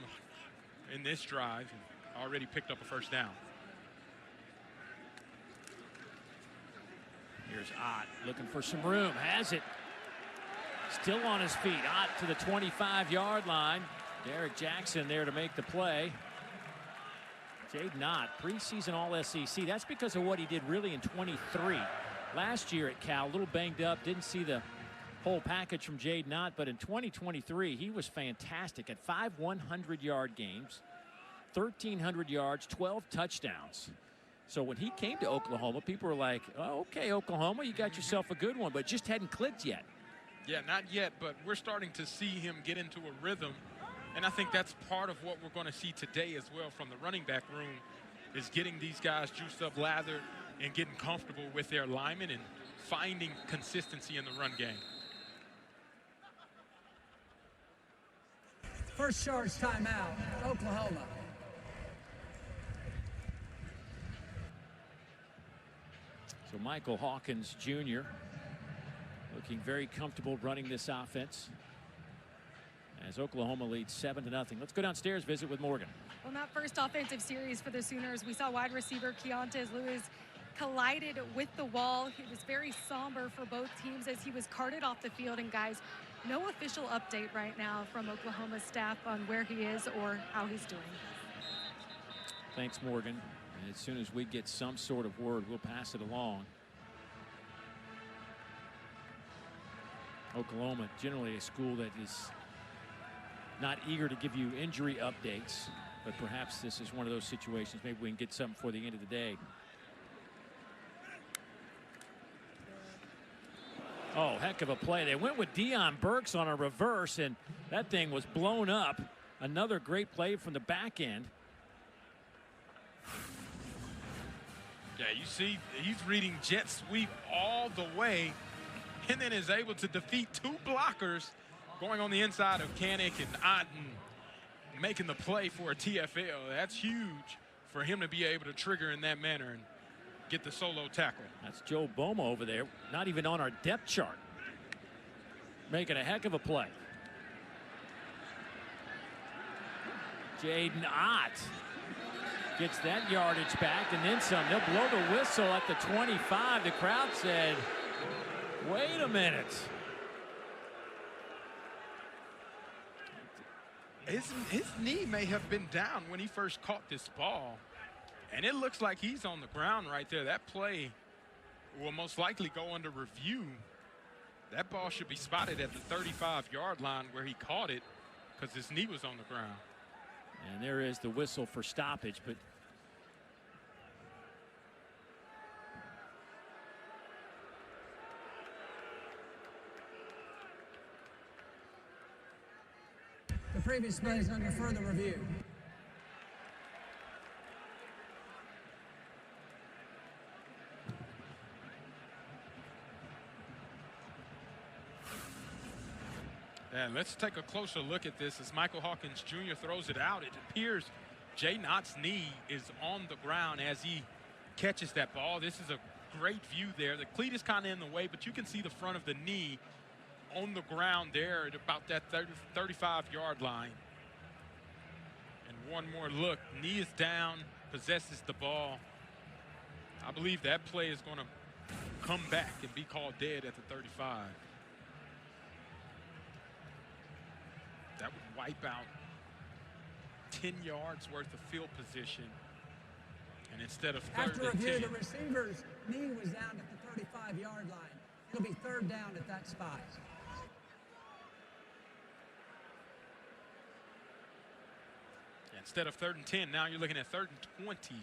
in this drive. Already picked up a first down. Here's Ott looking for some room. Has it. Still on his feet. Ott to the 25-yard line. Derek Jackson there to make the play. Jaden Ott, preseason All-SEC. That's because of what he did really in 23. Last year at Cal, a little banged up. Didn't see the whole package from Jaden Ott, but in 2023, he was fantastic at 5 100-yard games, 1,300 yards, 12 touchdowns. So when he came to Oklahoma, people were like, oh, okay, Oklahoma, you got yourself a good one, but just hadn't clicked yet. Yeah, not yet, but we're starting to see him get into a rhythm. And I think that's part of what we're going to see today as well from the running back room, is getting these guys juiced up, lathered, and getting comfortable with their alignment and finding consistency in the run game. First charge timeout, Oklahoma. So Michael Hawkins Jr. looking very comfortable running this offense as Oklahoma leads 7-0. Let's go downstairs, visit with Morgan. On that first offensive series for the Sooners, we saw wide receiver Keontez Lewis collided with the wall. It was very somber for both teams as he was carted off the field. And guys, no official update right now from Oklahoma staff on where he is or how he's doing. Thanks, Morgan. And as soon as we get some sort of word, we'll pass it along. Oklahoma, generally a school that is not eager to give you injury updates, but perhaps this is one of those situations. Maybe we can get something before the end of the day. Oh, heck of a play. They went with Deion Burks on a reverse, and that thing was blown up. Another great play from the back end. Yeah, you see, he's reading jet sweep all the way, and then is able to defeat two blockers going on the inside of Kanak and Otten, making the play for a TFL. That's huge for him to be able to trigger in that manner and get the solo tackle. That's Joe Boma over there, not even on our depth chart, making a heck of a play. Jaden Ott gets that yardage back and then some. They'll blow the whistle at the 25. The crowd said, wait a minute. His knee may have been down when he first caught this ball. And it looks like he's on the ground right there. That play will most likely go under review. That ball should be spotted at the 35-yard line where he caught it because his knee was on the ground. And there is the whistle for stoppage, but The previous play is under further review. And let's take a closer look at this as Michael Hawkins Jr. throws it out. It appears Jaden Ott's knee is on the ground as he catches that ball. This is a great view there. The cleat is kind of in the way, but you can see the front of the knee on the ground there at about that 35-yard line. And one more look. Knee is down, possesses the ball. I believe that play is going to come back and be called dead at the 35. That would wipe out 10 yards worth of field position. And instead of third After and 10. review, the receiver's knee was down at the 35-yard line. It'll be third down at that spot. Instead of 3rd and 10, now you're looking at 3rd and 20.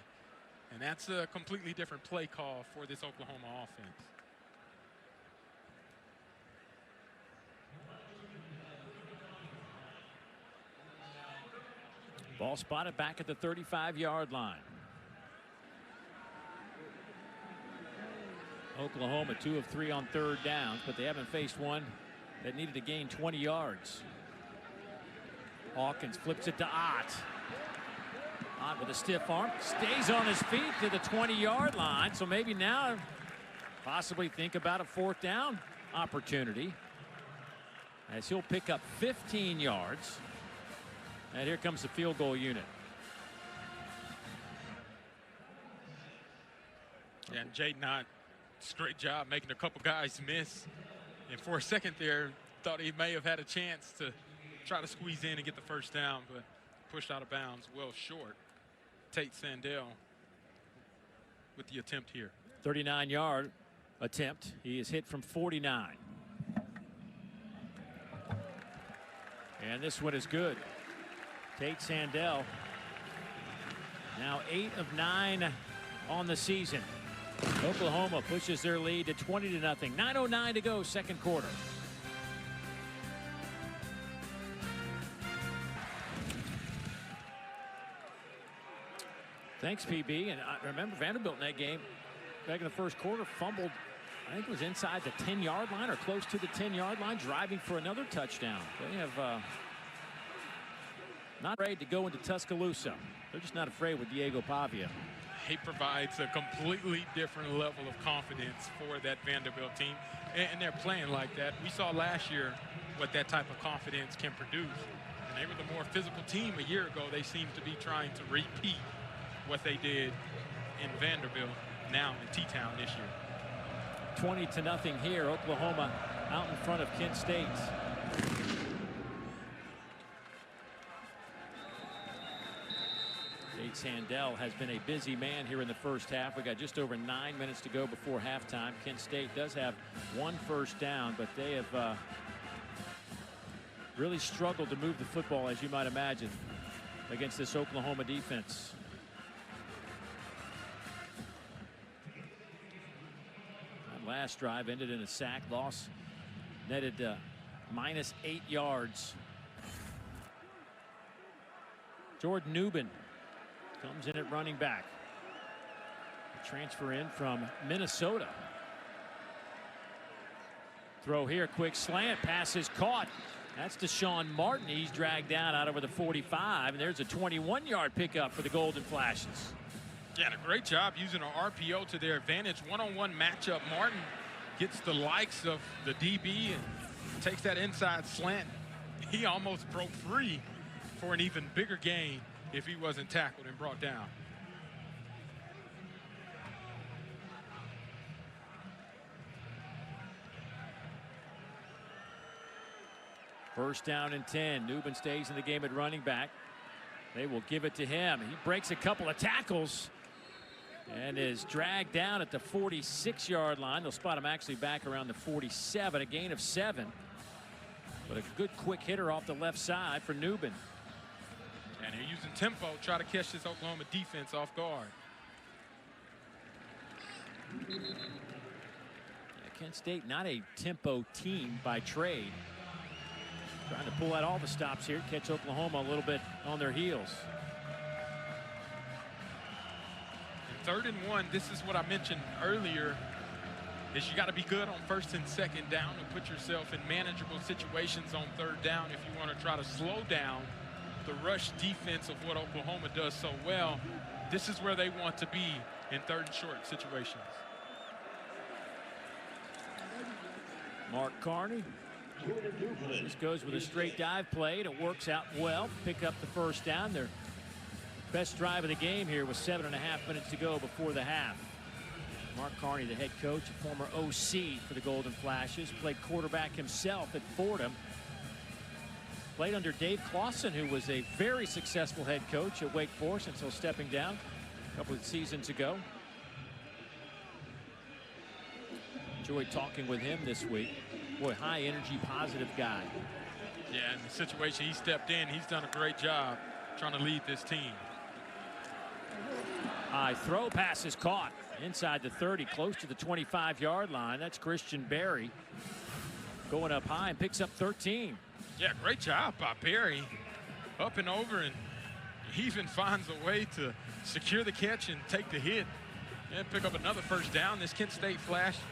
And that's a completely different play call for this Oklahoma offense. ball spotted back at the 35-yard line. Oklahoma 2 of 3 on third downs, but they haven't faced one that needed to gain 20 yards. Hawkins flips it to Ott. Ott with a stiff arm, stays on his feet to the 20-yard line. So maybe now possibly think about a 4th down opportunity, as he'll pick up 15 yards. And here comes the field goal unit. Yeah, and Jaden Ott, great job making a couple guys miss. And for a second there, thought he may have had a chance to try to squeeze in and get the first down, but pushed out of bounds well short. Tate Sandell with the attempt here. 39-yard attempt. He is hit from 49. And this one is good. Tate Sandell now 8 of 9 on the season. Oklahoma pushes their lead to 20-0. 9:09 to go, second quarter. Thanks, PB. And I remember Vanderbilt in that game back in the first quarter fumbled. I think it was inside the 10-yard line or close to the 10-yard line, driving for another touchdown. They have not afraid to go into Tuscaloosa. They're just not afraid with Diego Pavia. He provides a completely different level of confidence for that Vanderbilt team, and they're playing like that. We saw last year what that type of confidence can produce. And they were the more physical team a year ago. They seem to be trying to repeat what they did in Vanderbilt now in T-Town this year. 20-0 here. Oklahoma out in front of Kent State. Tate Sandell has been a busy man here in the first half. We got just over 9 minutes to go before halftime. Kent State does have 1 first down, but they have really struggled to move the football, as you might imagine, against this Oklahoma defense. That last drive ended in a sack. Loss netted minus 8 yards. Jordan Newman comes in at running back. Transfer in from Minnesota. Throw here, quick slant, pass is caught. That's Deshaun Martin. He's dragged down out over the 45, and there's a 21-yard pickup for the Golden Flashes. Yeah, and a great job using an RPO to their advantage. One-on-one matchup. Martin gets the likes of the DB and takes that inside slant. He almost broke free for an even bigger gain if he wasn't tackled and brought down. First down and 10. Newman stays in the game at running back. They will give it to him. He breaks a couple of tackles and is dragged down at the 46-yard line. They'll spot him actually back around the 47, a gain of 7. But a good quick hitter off the left side for Newman. And they're using tempo, try to catch this Oklahoma defense off guard. Yeah, Kent State not a tempo team by trade. Trying to pull out all the stops here, catch Oklahoma a little bit on their heels. And 3rd and 1, this is what I mentioned earlier, is you got to be good on 1st and 2nd down and put yourself in manageable situations on 3rd down if you want to try to slow down the rush defense of what Oklahoma does so well. This is where they want to be in 3rd and short situations. Mark Carney. This goes with a straight dive play, and it works out well. Pick up the first down. Their best drive of the game here with 7.5 minutes to go before the half. Mark Carney, the head coach, a former OC for the Golden Flashes, played quarterback himself at Fordham. Played under Dave Clawson, who was a very successful head coach at Wake Forest until stepping down a couple of seasons ago. Enjoyed talking with him this week. Boy, high energy, positive guy. Yeah, in the situation he stepped in, he's done a great job trying to lead this team. High throw, pass is caught inside the 30, close to the 25-yard line. That's Christian Berry going up high and picks up 13. Yeah, great job by Berry. Up and over, and he even finds a way to secure the catch and take the hit and pick up another first down. This Kent State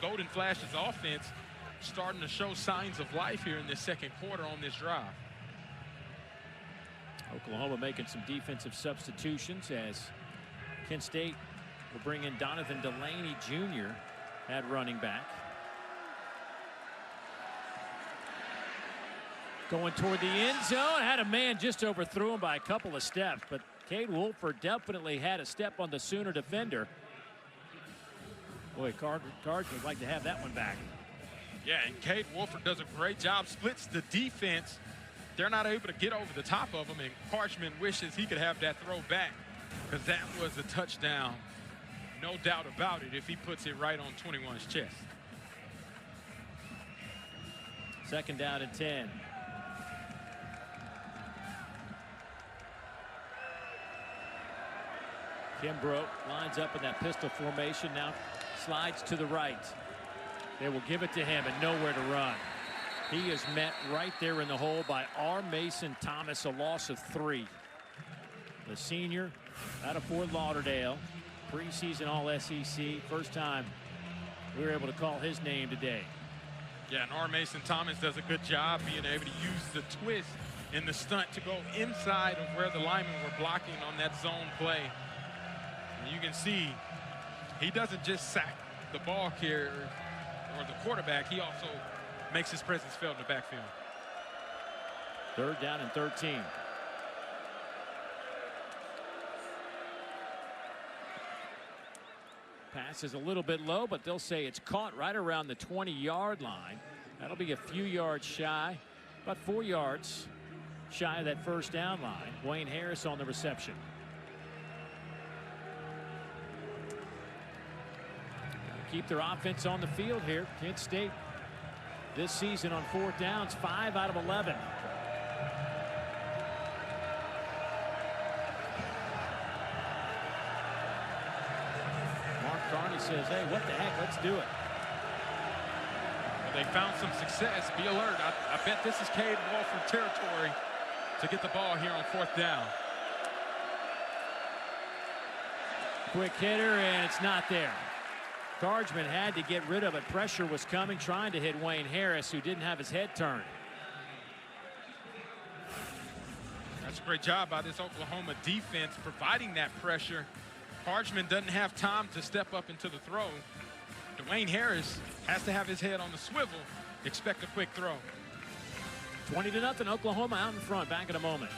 Golden Flashes offense starting to show signs of life here in this second quarter on this drive. Oklahoma making some defensive substitutions as Kent State will bring in Donovan Delaney Jr. at running back. Going toward the end zone, had a man just overthrew him by a couple of steps, but Cade Wolford definitely had a step on the Sooner defender. Boy, Cards would like to have that one back. Yeah, and Cade Wolford does a great job, splits the defense. They're not able to get over the top of him, and Parchman wishes he could have that throw back, because that was a touchdown. No doubt about it if he puts it right on 21's chest. 2nd down and 10. Kimbrough lines up in that pistol formation, now slides to the right. They will give it to him and nowhere to run. He is met right there in the hole by R. Mason Thomas, a loss of 3. The senior out of Fort Lauderdale, preseason All-SEC. First time we were able to call his name today. Yeah, and R. Mason Thomas does a good job being able to use the twist in the stunt to go inside of where the linemen were blocking on that zone play. And you can see he doesn't just sack the ball carrier or the quarterback, he also makes his presence felt in the backfield. 3rd down and 13. Pass is a little bit low, but they'll say it's caught right around the 20-yard line. That'll be a few yards shy, about 4 yards shy of that first down line. Wayne Harris on the reception. Keep their offense on the field here. Kent State this season on 4th downs, 5 out of 11. Mark Carney says, hey, what the heck, let's do it. Well, they found some success. Be alert. I bet this is Cade Wolford territory to get the ball here on 4th down. Quick hitter, and it's not there. Cardsman had to get rid of it. Pressure was coming, trying to hit Wayne Harris, who didn't have his head turned. That's a great job by this Oklahoma defense providing that pressure. Parchman doesn't have time to step up into the throw. Dwayne Harris has to have his head on the swivel. Expect a quick throw. 20-0, Oklahoma out in front. Back in a moment.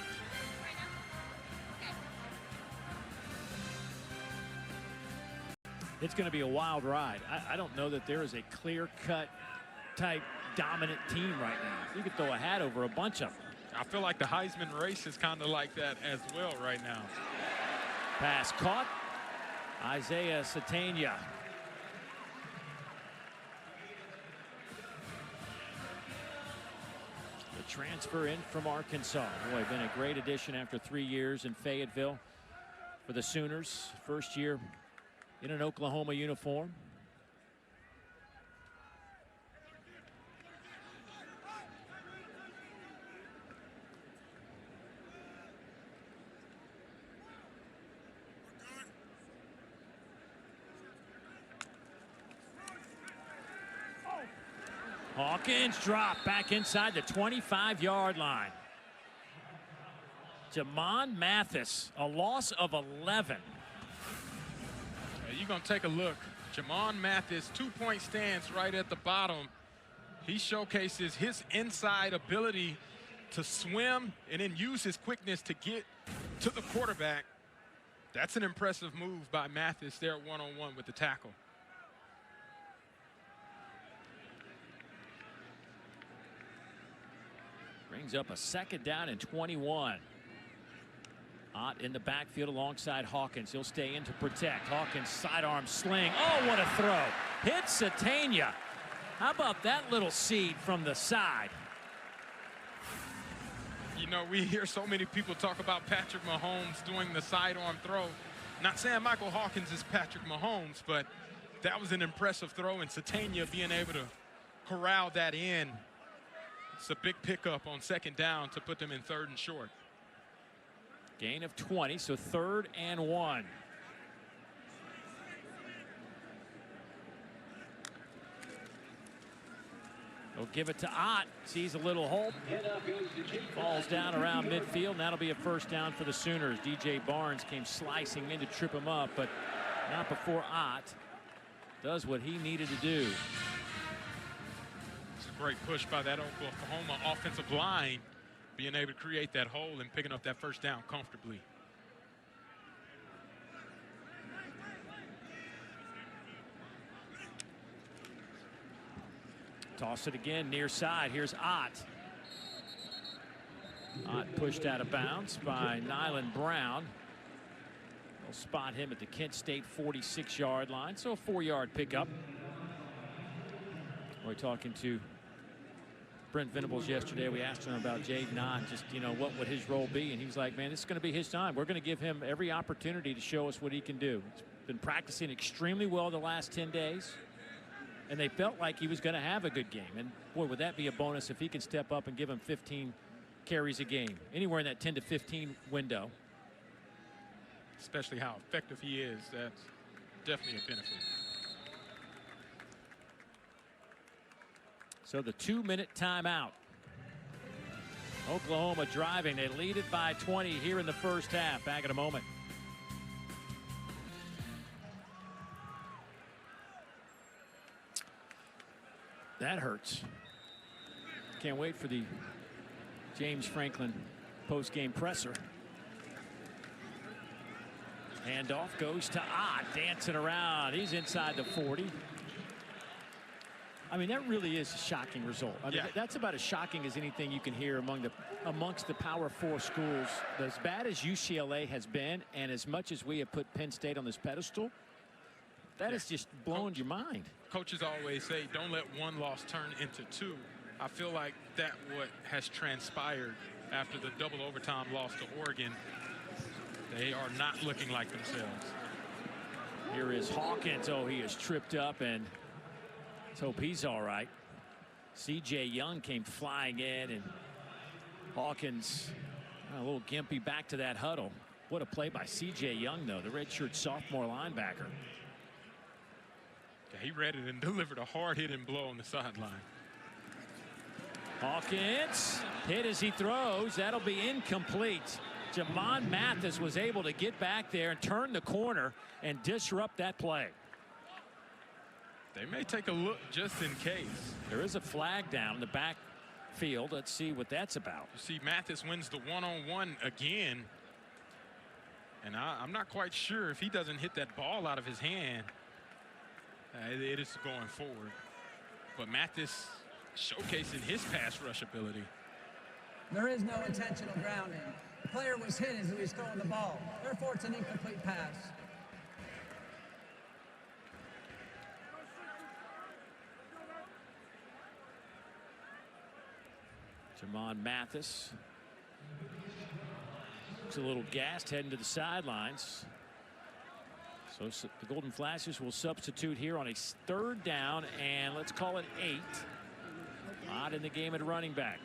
It's going to be a wild ride. I don't know that there is a clear-cut type dominant team right now. You could throw a hat over a bunch of them. I feel like the Heisman race is kind of like that as well right now. Pass caught. Isaiah Satania. The transfer in from Arkansas. Boy, been a great addition after 3 years in Fayetteville for the Sooners. First year in an Oklahoma uniform. Hawkins drop back inside the 25-yard line. Jamon Mathis, a loss of 11. You're going to take a look. Jamon Mathis, 2-point stance right at the bottom. He showcases his inside ability to swim and then use his quickness to get to the quarterback. That's an impressive move by Mathis there one-on-one with the tackle. Brings up a 2nd down and 21. Ott in the backfield alongside Hawkins. He'll stay in to protect. Hawkins sidearm sling. Oh, what a throw. Hits Satania. How about that little seed from the side? You know, we hear so many people talk about Patrick Mahomes doing the sidearm throw. Not saying Michael Hawkins is Patrick Mahomes, but that was an impressive throw, and Satania being able to corral that in. It's a big pickup on 2nd down to put them in 3rd and short. Gain of 20, so 3rd and 1. They'll give it to Ott. Sees a little hole. Falls down around midfield, and that'll be a first down for the Sooners. DJ Barnes came slicing in to trip him up, but not before Ott does what he needed to do. It's a great push by that Oklahoma offensive line, being able to create that hole and picking up that first down comfortably. Toss it again near side. Here's Ott. Ott pushed out of bounds by Nyland Brown. They'll spot him at the Kent State 46-yard line, so a 4-yard pickup. We're talking to Brent Venables yesterday. We asked him about Jaden Ott, just, you know, what would his role be, and he was like, man, this is going to be his time. We're going to give him every opportunity to show us what he can do. He's been practicing extremely well the last 10 days. And they felt like he was going to have a good game. And, boy, would that be a bonus if he can step up and give him 15 carries a game. Anywhere in that 10 to 15 window. Especially how effective he is. That's definitely a benefit. So the 2-minute timeout. Oklahoma driving. They lead it by 20 here in the first half. Back in a moment. That hurts. Can't wait for the James Franklin post-game presser. Handoff goes to Ott, dancing around. He's inside the 40. I mean, that really is a shocking result. I mean, that's about as shocking as anything you can hear amongst the Power 4 schools. As bad as UCLA has been, and as much as we have put Penn State on this pedestal, that has just blown your mind. Coaches always say, don't let one loss turn into two. I feel like that what has transpired after the double overtime loss to Oregon. They are not looking like themselves. Here is Hawkins. Oh, he is tripped up, and let's hope he's all right. C.J. Young came flying in, and Hawkins a little gimpy back to that huddle. What a play by C.J. Young, though, the redshirt sophomore linebacker. He read it and delivered a hard-hitting blow on the sideline. Hawkins hit as he throws. That'll be incomplete. Jamon Mathis was able to get back there and turn the corner and disrupt that play. They may take a look just in case. There is a flag down in the backfield. Let's see what that's about. You see Mathis wins the one-on-one again. And I'm not quite sure if he doesn't hit that ball out of his hand. It is going forward. But Mathis showcasing his pass rush ability. There is no intentional grounding. The player was hit as he was throwing the ball. Therefore, it's an incomplete pass. Jamon Mathis looks a little gassed heading to the sidelines. So the Golden Flashes will substitute here on a 3rd down, and let's call it 8. Ott in the game at running back.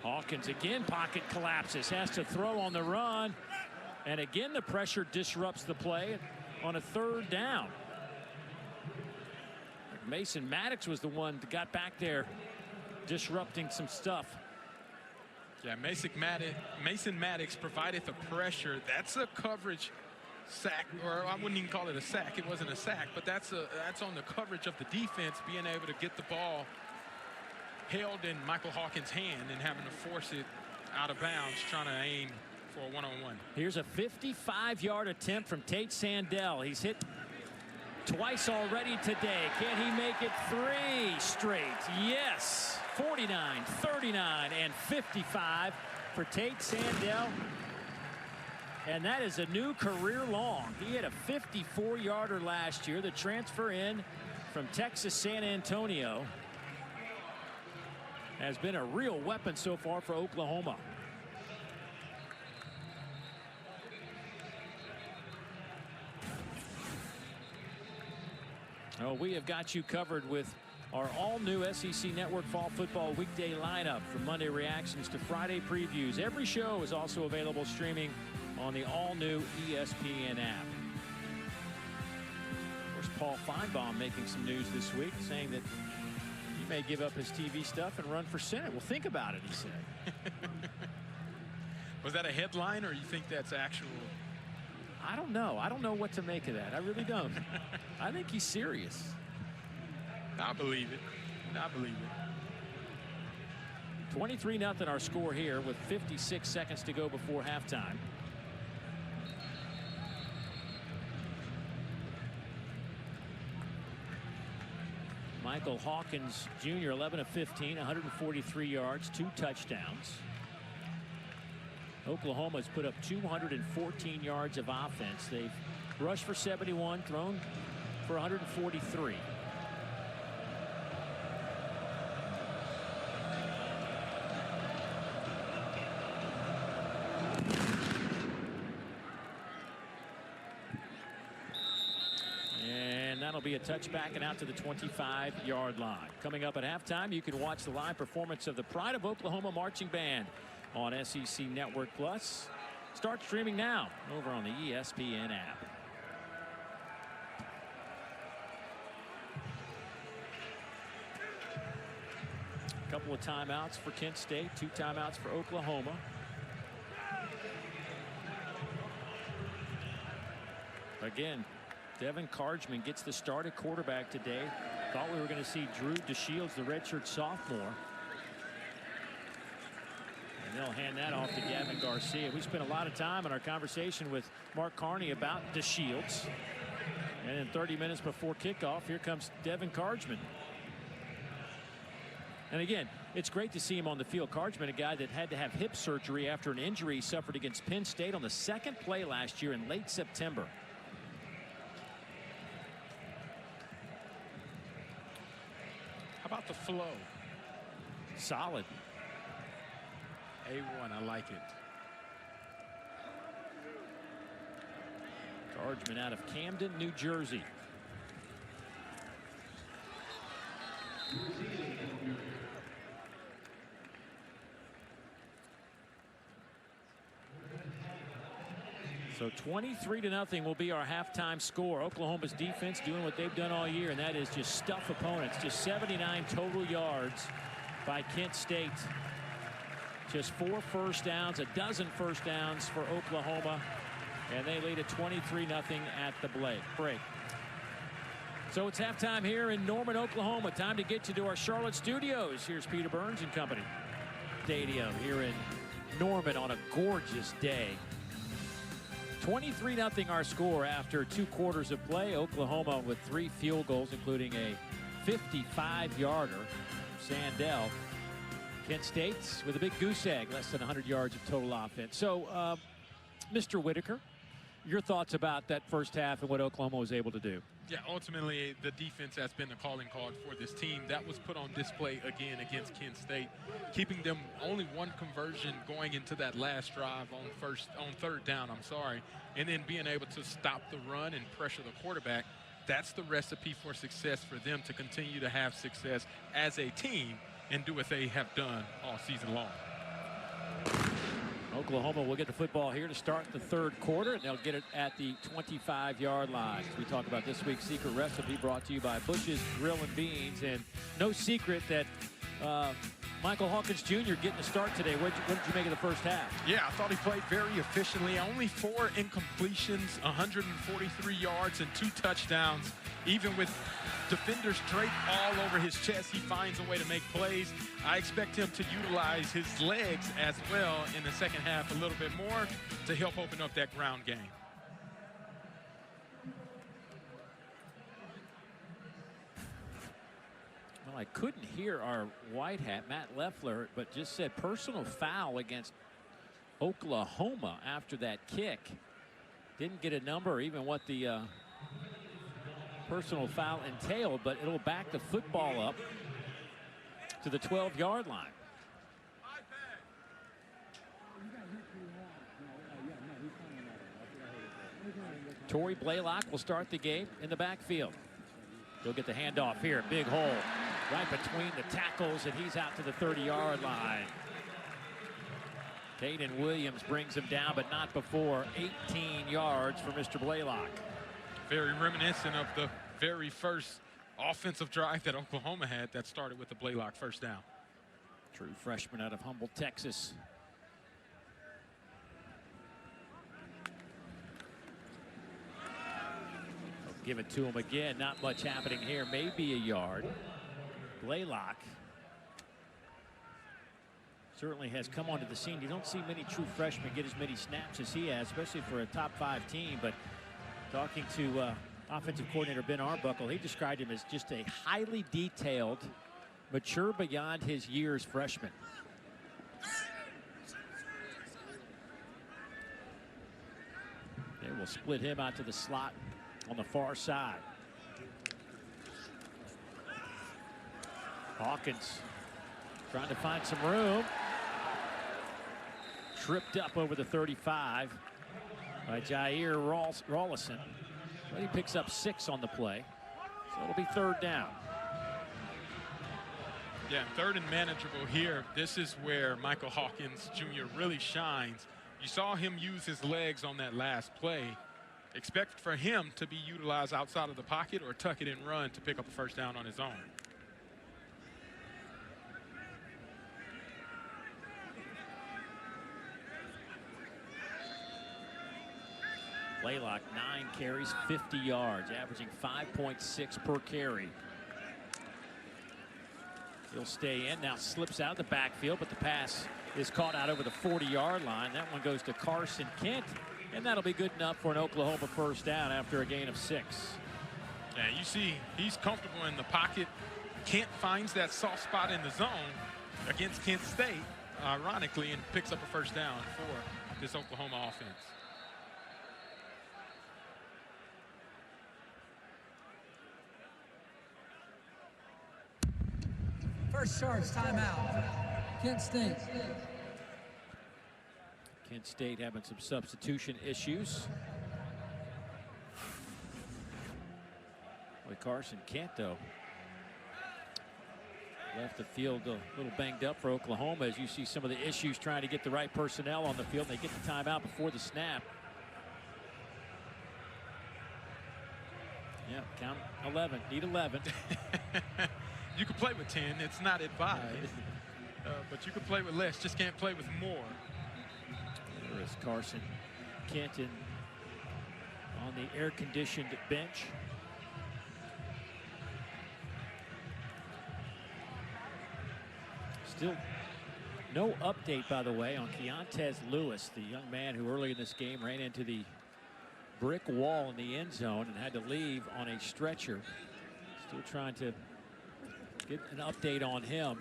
Hawkins again, pocket collapses, has to throw on the run, and again the pressure disrupts the play on a 3rd down. Mason Maddox was the one that got back there disrupting some stuff. Yeah, Mason Maddox provided the pressure. That's a coverage sack, or I wouldn't even call it a sack. It wasn't a sack, but that's on the coverage of the defense, being able to get the ball held in Michael Hawkins' hand and having to force it out of bounds, trying to aim for a one-on-one. Here's a 55-yard attempt from Tate Sandell. He's hit twice already today. Can he make it 3 straight? Yes. 49, 39, and 55 for Tate Sandell. And that is a new career long. He had a 54-yarder last year. The transfer in from Texas San Antonio has been a real weapon so far for Oklahoma. Oh, we have got you covered with our all-new SEC Network Fall Football weekday lineup, from Monday reactions to Friday previews. Every show is also available streaming on the all-new ESPN app. Of course, Paul Feinbaum making some news this week, saying that he may give up his TV stuff and run for Senate. Well, think about it, he said. Was that a headline, or you think that's actual? I don't know. I don't know what to make of that. I really don't. I think he's serious. I believe it. I believe it. 23-0 our score here with 56 seconds to go before halftime. Michael Hawkins Jr. 11 of 15, 143 yards, 2 touchdowns. Oklahoma's put up 214 yards of offense. They've rushed for 71, thrown for 143. And that'll be a touchback and out to the 25-yard line. Coming up at halftime, you can watch the live performance of the Pride of Oklahoma Marching Band on SEC Network Plus. Start streaming now over on the ESPN app. A couple of timeouts for Kent State, 2 timeouts for Oklahoma. Again, Devin Cargman gets the start at quarterback today. Thought we were going to see Drew DeShields, the redshirt sophomore. And they'll hand that off to Gavin Garcia. We spent a lot of time in our conversation with Mark Carney about DeShields. And then 30 minutes before kickoff, here comes Devin Cargman. And again, it's great to see him on the field. Cargman, a guy that had to have hip surgery after an injury he suffered against Penn State on the second play last year in late September. How about the flow? Solid. A1, I like it. Cargman out of Camden, New Jersey. So 23-0 will be our halftime score. Oklahoma's defense doing what they've done all year, and that is just stuff opponents. Just 79 total yards by Kent State. Just 4 first downs, a dozen first downs for Oklahoma, and they lead at 23-0 at the break. So it's halftime here in Norman, Oklahoma. Time to get you to our Charlotte studios. Here's Peter Burns and company. Stadium here in Norman on a gorgeous day. 23-0 our score after 2 quarters of play. Oklahoma with 3 field goals, including a 55-yarder from Sandell. Kent State with a big goose egg, less than 100 yards of total offense. So, Mr. Whitaker, your thoughts about that first half and what Oklahoma was able to do? Yeah, ultimately, the defense has been the calling card for this team. That was put on display again against Kent State, keeping them only 1 conversion going into that last drive on third down, and then being able to stop the run and pressure the quarterback. That's the recipe for success for them to continue to have success as a team and do what they have done all season long. Oklahoma will get the football here to start the 3rd quarter, and they'll get it at the 25-yard line. As we talk about this week's secret recipe, brought to you by Bush's Grill and Beans. And no secret that Michael Hawkins Jr. getting the start today. What did you make of the first half? Yeah, I thought he played very efficiently. Only 4 incompletions, 143 yards, and 2 touchdowns. Even with defenders draped all over his chest, he finds a way to make plays. I expect him to utilize his legs as well in the second half a little bit more to help open up that ground game. Well, I couldn't hear our white hat, Matt Leffler, but just said personal foul against Oklahoma after that kick. Didn't get a number or even what the personal foul entailed, but it'll back the football up to the 12-yard line. Torrey Blaylock will start the game in the backfield. He'll get the handoff here. Big hole right between the tackles, and he's out to the 30-yard line. Caden Williams brings him down, but not before. 18 yards for Mr. Blaylock. Very reminiscent of the very first offensive drive that Oklahoma had that started with the Blaylock first down. True freshman out of Humble, Texas. I'll give it to him again. Not much happening here. Maybe a yard. Blaylock certainly has come onto the scene. You don't see many true freshmen get as many snaps as he has, especially for a top-5 team. But talking to offensive coordinator Ben Arbuckle, he described him as just a highly detailed, mature beyond his years freshman. They will split him out to the slot on the far side. Hawkins trying to find some room. Tripped up over the 35 by Jair Rawlison. But he picks up 6 on the play. So it'll be 3rd down. Yeah, 3rd and manageable here. This is where Michael Hawkins Jr. really shines. You saw him use his legs on that last play. Expect for him to be utilized outside of the pocket or tuck it and run to pick up a 1st down on his own. Blaylock, 9 carries, 50 yards, averaging 5.6 per carry. He'll stay in, now slips out of the backfield, but the pass is caught out over the 40-yard line. That one goes to Carson Kent, and that'll be good enough for an Oklahoma 1st down after a gain of 6. Yeah, you see he's comfortable in the pocket. Kent finds that soft spot in the zone against Kent State, ironically, and picks up a 1st down for this Oklahoma offense. First charge, timeout. Kent State. Kent State having some substitution issues. Boy, Carson Kent, though, left the field a little banged up for Oklahoma as you see some of the issues trying to get the right personnel on the field. They get the timeout before the snap. Yeah, count 11. Need 11. You can play with 10. It's not advised. But you can play with less. Just can't play with more. There is Carson Kenton on the air-conditioned bench. Still no update, by the way, on Keontez Lewis, the young man who early in this game ran into the brick wall in the end zone and had to leave on a stretcher. Still trying to get an update on him.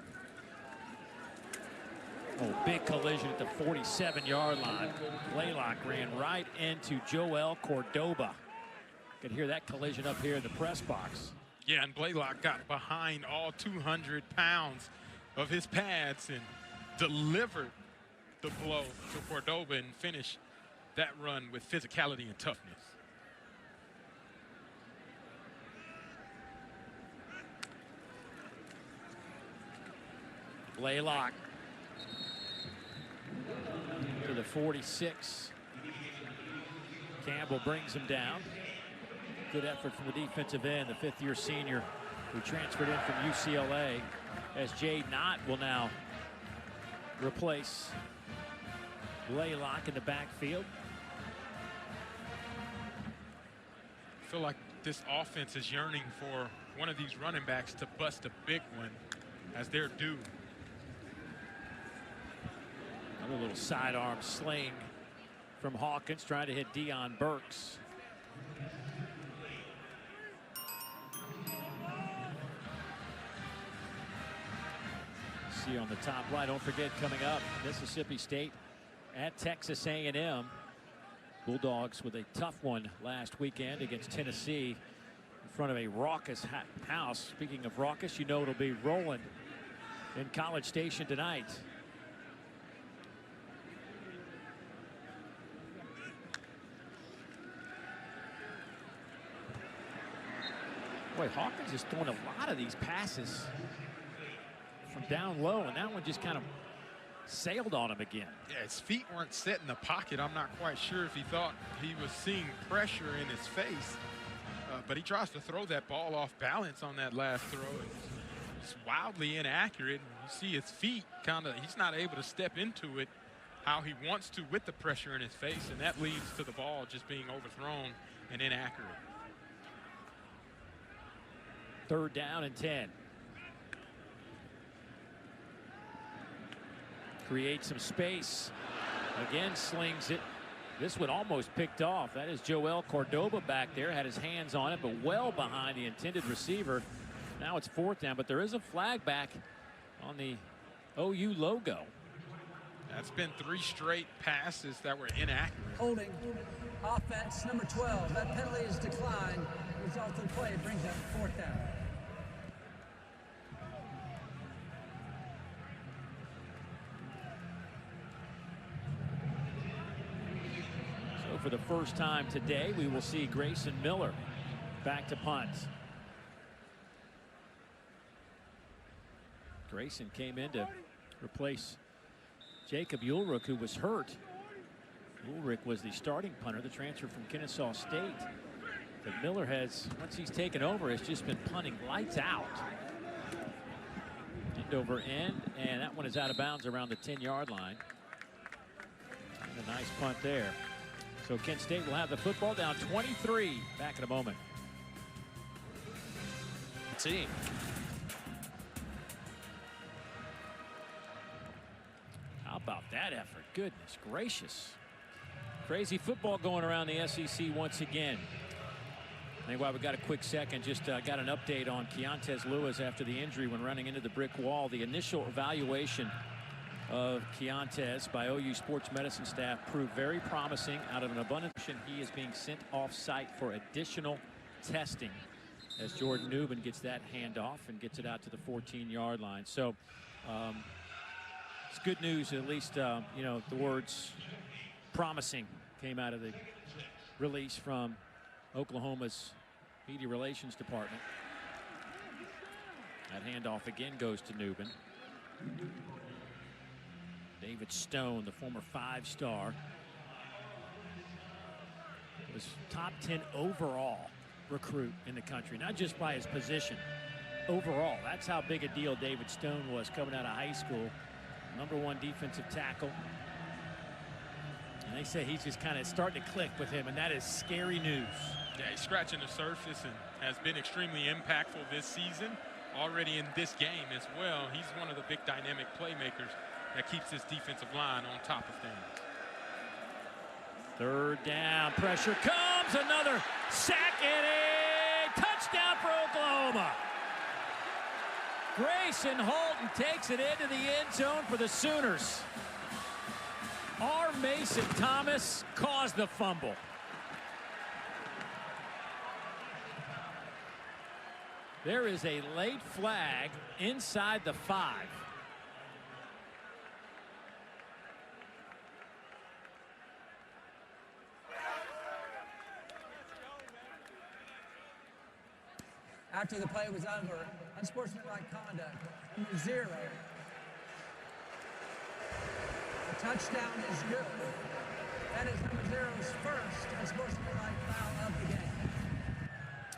Oh, big collision at the 47-yard line. Blaylock ran right into Joel Cordoba. Could hear that collision up here in the press box. Yeah, and Blaylock got behind all 200 pounds of his pads and delivered the blow to Cordoba and finished that run with physicality and toughness. Blaylock to the 46. Campbell brings him down. Good effort from the defensive end, the 5th-year senior who transferred in from UCLA, as Jay Knott will now replace Blaylock in the backfield. I feel like this offense is yearning for one of these running backs to bust a big one as they're due. Another little sidearm sling from Hawkins, trying to hit Deion Burks. See on the top line, don't forget, coming up, Mississippi State at Texas A&M. Bulldogs with a tough one last weekend against Tennessee in front of a raucous house. Speaking of raucous, you know it'll be rolling in College Station tonight. Boy, Hawkins is throwing a lot of these passes from down low, and that one just kind of sailed on him again. Yeah, his feet weren't set in the pocket. I'm not quite sure if he thought he was seeing pressure in his face. But he tries to throw that ball off balance on that last throw. It's wildly inaccurate. You see his feet he's not able to step into it how he wants to with the pressure in his face, and that leads to the ball just being overthrown and inaccurate. 3rd down and 10. Creates some space. Again, slings it. This one almost picked off. That is Joel Cordoba back there. Had his hands on it, but well behind the intended receiver. Now it's 4th down, but there is a flag back on the OU logo. That's been 3 straight passes that were inaccurate. Holding. Offense number 12. That penalty is declined. Result of the play brings up 4th down. So for the first time today, we will see Grayson Miller back to punt. Grayson came in to replace Jacob Ulrich, who was hurt. Ulrich was the starting punter, the transfer from Kennesaw State. But Miller has, once he's taken over, has just been punting lights out. End over end, and that one is out of bounds around the 10-yard line. And a nice punt there. So Kent State will have the football, down 23. Back in a moment. Team. How about that effort? Goodness gracious. Crazy football going around the SEC once again. Anyway, we got a quick second. Just got an update on Keontez Lewis after the injury when running into the brick wall. The initial evaluation of Keontez by OU sports medicine staff proved very promising. Out of an abundance, he is being sent off site for additional testing as Jordan Newman gets that handoff and gets it out to the 14-yard line. So it's good news, at least, you know, the words promising came out of the release from Oklahoma's Media Relations Department. That handoff again goes to Newman. David Stone, the former 5-star, was top 10 overall recruit in the country, not just by his position, overall. That's how big a deal David Stone was coming out of high school. #1 defensive tackle. And they say he's just kind of starting to click with him, and that is scary news. Yeah, he's scratching the surface and has been extremely impactful this season. Already in this game as well. He's one of the big dynamic playmakers that keeps this defensive line on top of things. 3rd down, pressure comes, another sack, and a touchdown for Oklahoma. Grayson Holton takes it into the end zone for the Sooners. R. Mason Thomas caused the fumble. There is a late flag inside the 5. After the play was over, unsportsmanlike conduct, number 0. The touchdown is good. That is number 0's first unsportsmanlike foul of the game.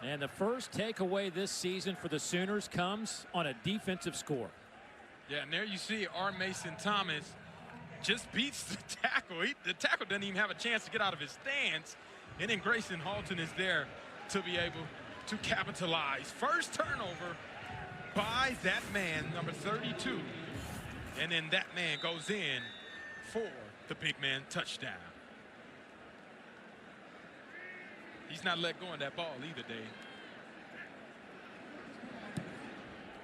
And the first takeaway this season for the Sooners comes on a defensive score. Yeah, and there you see R. Mason Thomas just beats the tackle. The tackle doesn't even have a chance to get out of his stance. And then Grayson Holton is there to be able to capitalize. First turnover by that man, number 32. And then that man goes in for the big man touchdown. He's not let go of that ball either, Dave.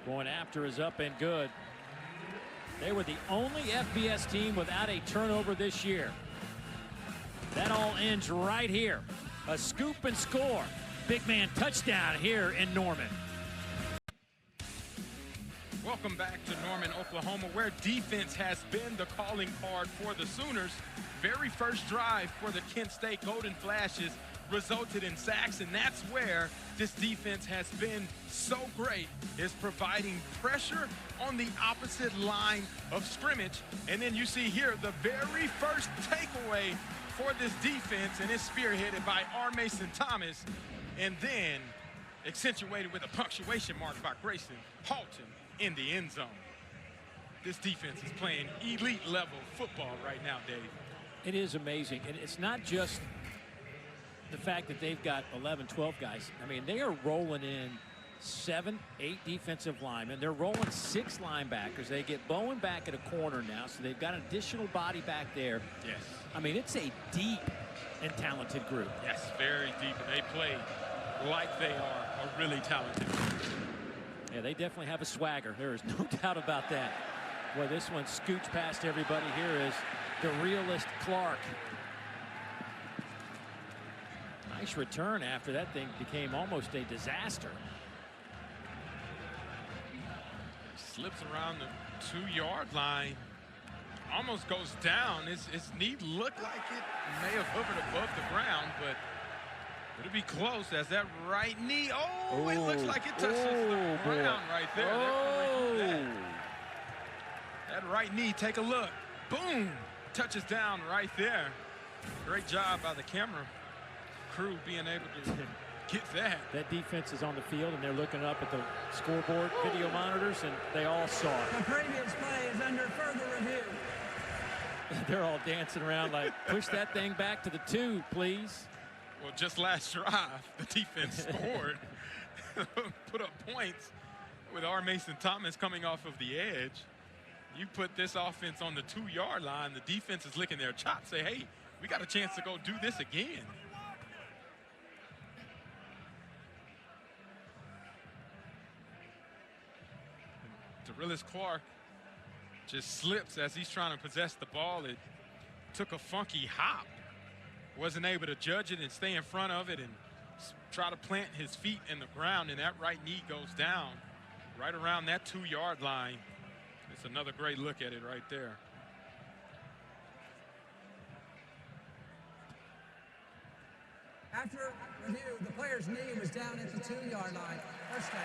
Going after is up and good. They were the only FBS team without a turnover this year. That all ends right here. A scoop and score. Big man touchdown here in Norman. Welcome back to Norman, Oklahoma, where defense has been the calling card for the Sooners. Very first drive for the Kent State Golden Flashes. resulted in sacks, and that's where this defense has been so great, is providing pressure on the opposite line of scrimmage. And then you see here the very first takeaway for this defense, and it's spearheaded by R. Mason Thomas, and then accentuated with a punctuation mark by Grayson Halton in the end zone. This defense is playing elite level football right now, Dave. It is amazing, and it's not just the fact that they've got 11, 12 guys. I mean, they are rolling in 7, 8 defensive linemen. They're rolling 6 linebackers. They get Bowen back at a corner now, so they've got an additional body back there. Yes. I mean, it's a deep and talented group. Yes, very deep, and they play like they are a really talented group. Yeah, they definitely have a swagger. There is no doubt about that. Boy, this one scoots past everybody. Here is the realist Clark. Nice return after that thing became almost a disaster. Slips around the 2-yard line. Almost goes down. His knee looked like it may have hovered above the ground, but it'll be close as that right knee. Oh, it looks like it touches the ground right there. That right knee, take a look. Boom! Touches down right there. Great job by the camera crew being able to get that. That defense is on the field, and they're looking up at the scoreboard video monitors, and they all saw it. The previous play is under further review. They're all dancing around like, push that thing back to the 2, please. Well, just last drive, the defense scored, put up points with R. Mason Thomas coming off of the edge. You put this offense on the 2-yard line, the defense is licking their chops, say, hey, we got a chance to go do this again. Derillis Clark just slips as he's trying to possess the ball. It took a funky hop. Wasn't able to judge it and stay in front of it and try to plant his feet in the ground, and that right knee goes down right around that 2-yard line. It's another great look at it right there. After review, the player's knee was down at the 2-yard line. First down.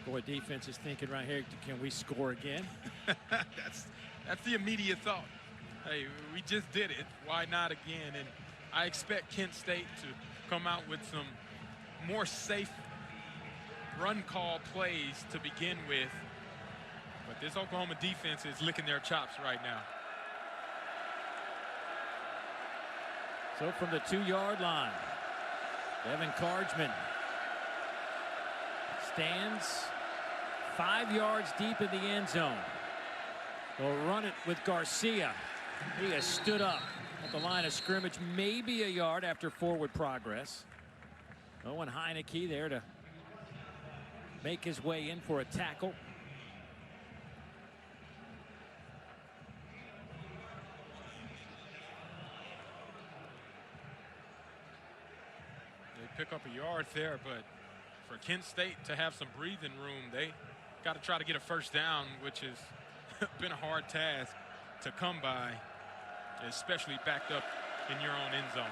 Boy, defense is thinking right here, can we score again? That's the immediate thought. Hey, we just did it. Why not again? And I expect Kent State to come out with some more safe run call plays to begin with. But this Oklahoma defense is licking their chops right now. So from the 2-yard line, Evan Cargman stands 5 yards deep in the end zone. They'll run it with Garcia. He has stood up at the line of scrimmage, maybe a yard after forward progress. Owen Heineke there to make his way in for a tackle. They pick up a yard there, but for Kent State to have some breathing room, they got to try to get a first down, which has been a hard task to come by, especially backed up in your own end zone.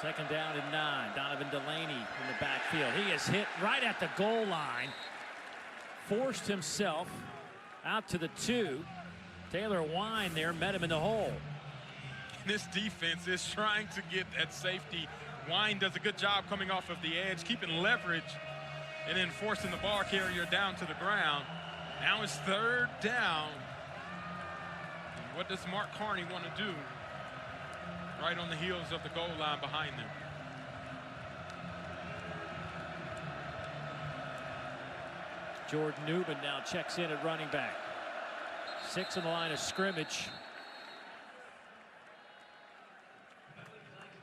Second down and 9. Donovan Delaney in the backfield. He is hit right at the goal line. Forced himself out to the 2. Taylor Wine there met him in the hole. This defense is trying to get that safety. Wine does a good job coming off of the edge, keeping leverage, and then forcing the ball carrier down to the ground. Now it's 3rd down. And what does Mark Carney want to do? Right on the heels of the goal line behind them. Jordan Newman now checks in at running back. 6 on the line of scrimmage.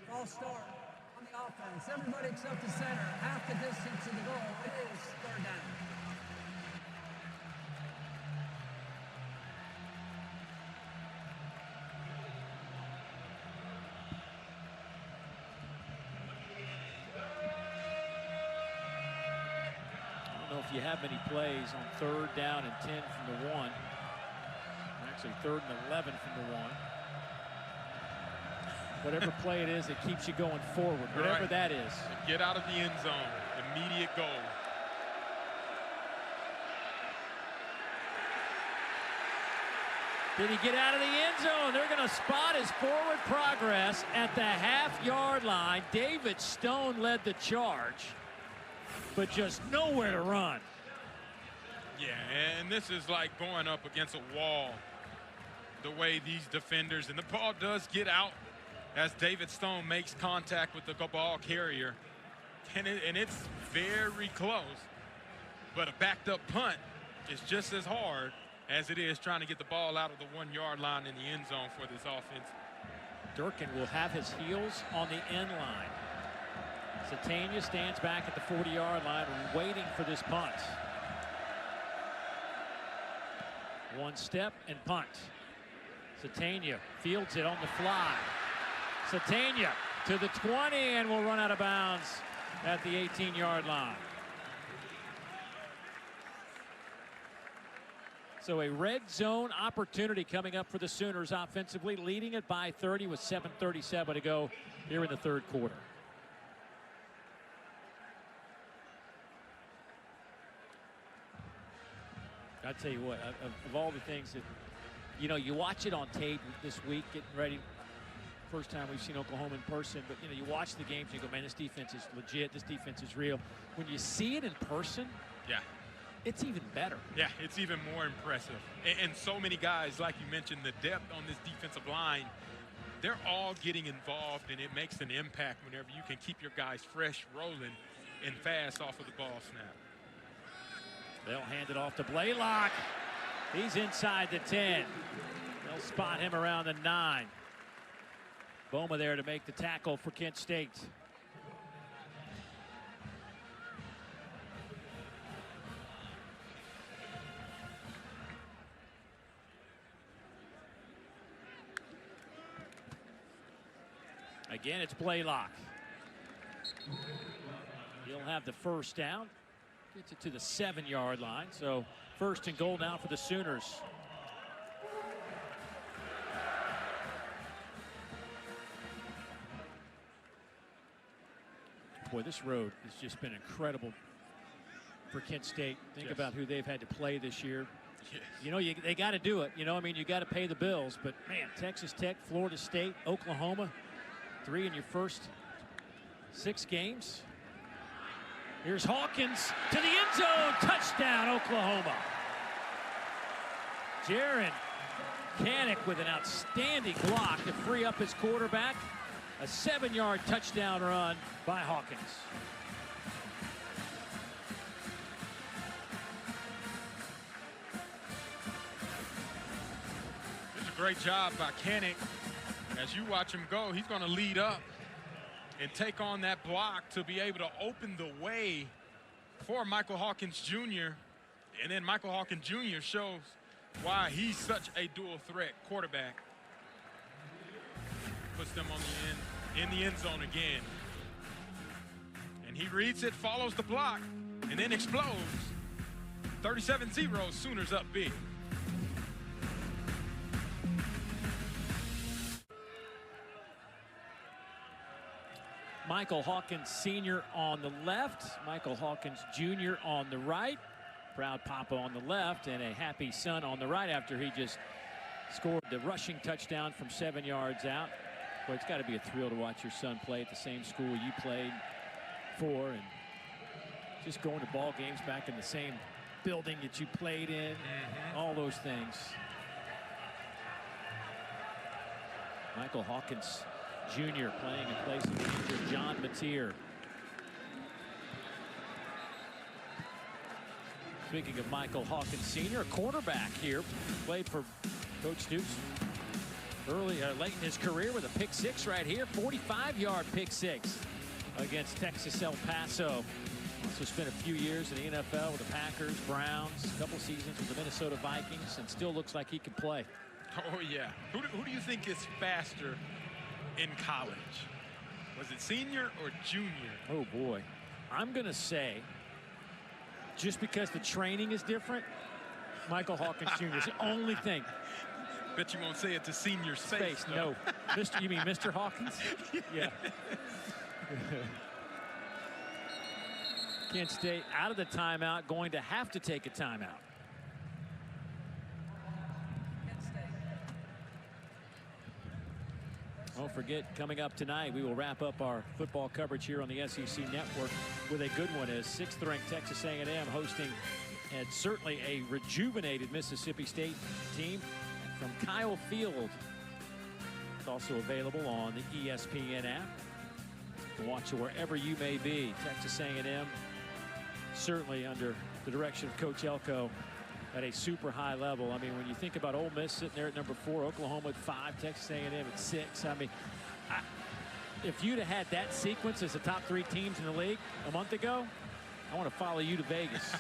False start on the offense. Everybody except the center. Half the distance to the goal. It is 3rd down. if you have many plays on 3rd down and 10 from the 1. Actually 3rd and 11 from the 1. Whatever play it is that keeps you going forward, whatever that is. Get out of the end zone, immediate goal. Did he get out of the end zone? They're going to spot his forward progress at the half-yard line. David Stone led the charge, but just nowhere to run. Yeah, and this is like going up against a wall, the way these defenders, and the ball does get out as David Stone makes contact with the ball carrier, and it's very close. But a backed up punt is just as hard as it is trying to get the ball out of the 1-yard line in the end zone for this offense. Durkin will have his heels on the end line. Satania stands back at the 40-yard line waiting for this punt. One step and punt. Satania fields it on the fly. Satania to the 20 and will run out of bounds at the 18-yard line. So a red zone opportunity coming up for the Sooners offensively, leading it by 30 with 7:37 to go here in the 3rd quarter. I tell you what, of all the things that, you know, you watch it on tape this week, getting ready. First time we've seen Oklahoma in person, but, you know, you watch the games and you go, man, this defense is legit. This defense is real. When you see it in person, yeah, it's even better. Yeah, it's even more impressive. And so many guys, like you mentioned, the depth on this defensive line, they're all getting involved, and it makes an impact whenever you can keep your guys fresh, rolling, and fast off of the ball snap. They'll hand it off to Blaylock. He's inside the 10. They'll spot him around the 9. Boma there to make the tackle for Kent State. Again, it's Blaylock. He'll have the first down. Gets it to the 7-yard line. So 1st and goal now for the Sooners. Boy, this road has just been incredible for Kent State. Think about who they've had to play this year. Yes. You know, they got to do it. You know, I mean, you got to pay the bills. But, man, Texas Tech, Florida State, Oklahoma, 3 in your first 6 games. Here's Hawkins to the end zone. Touchdown, Oklahoma. Jaron Kanak with an outstanding block to free up his quarterback. A 7-yard touchdown run by Hawkins. It's a great job by Kanak. As you watch him go, he's going to lead up and take on that block to be able to open the way for Michael Hawkins Jr. And then Michael Hawkins Jr. shows why he's such a dual threat quarterback. Puts them on the in the end zone again. And he reads it, follows the block, and then explodes. 37-0, Sooners up big. Michael Hawkins Sr. on the left, Michael Hawkins Jr. on the right. Proud papa on the left and a happy son on the right after he just scored the rushing touchdown from 7 yards out. Boy, it's got to be a thrill to watch your son play at the same school you played for, and just going to ball games back in the same building that you played in, all those things. Michael Hawkins Jr. playing in place of the injured John Mateer. Speaking of Michael Hawkins Sr., a quarterback here, played for Coach Stoops late in his career with a pick 6 right here, 45-yard pick 6 against Texas El Paso. Also spent a few years in the NFL with the Packers, Browns, a couple seasons with the Minnesota Vikings, and still looks like he can play. Oh, yeah. Who do you think is faster in college? Was it senior or junior? Oh, boy. I'm going to say Just because the training is different, Michael Hawkins Jr. is the only thing. Bet you won't say it to senior Space, no. You mean Mr. Hawkins? Yeah. Kent State out of the timeout, going to have to take a timeout. Don't forget, coming up tonight, we will wrap up our football coverage here on the SEC Network with a good one as 6th-ranked Texas A&M hosting and certainly a rejuvenated Mississippi State team from Kyle Field. It's also available on the ESPN app. You can watch it wherever you may be. Texas A&M certainly under the direction of Coach Elko at a super high level. I mean, when you think about Ole Miss sitting there at number 4, Oklahoma at 5, Texas A&M at 6. I mean, if you'd have had that sequence as the top 3 teams in the league a month ago, I want to follow you to Vegas.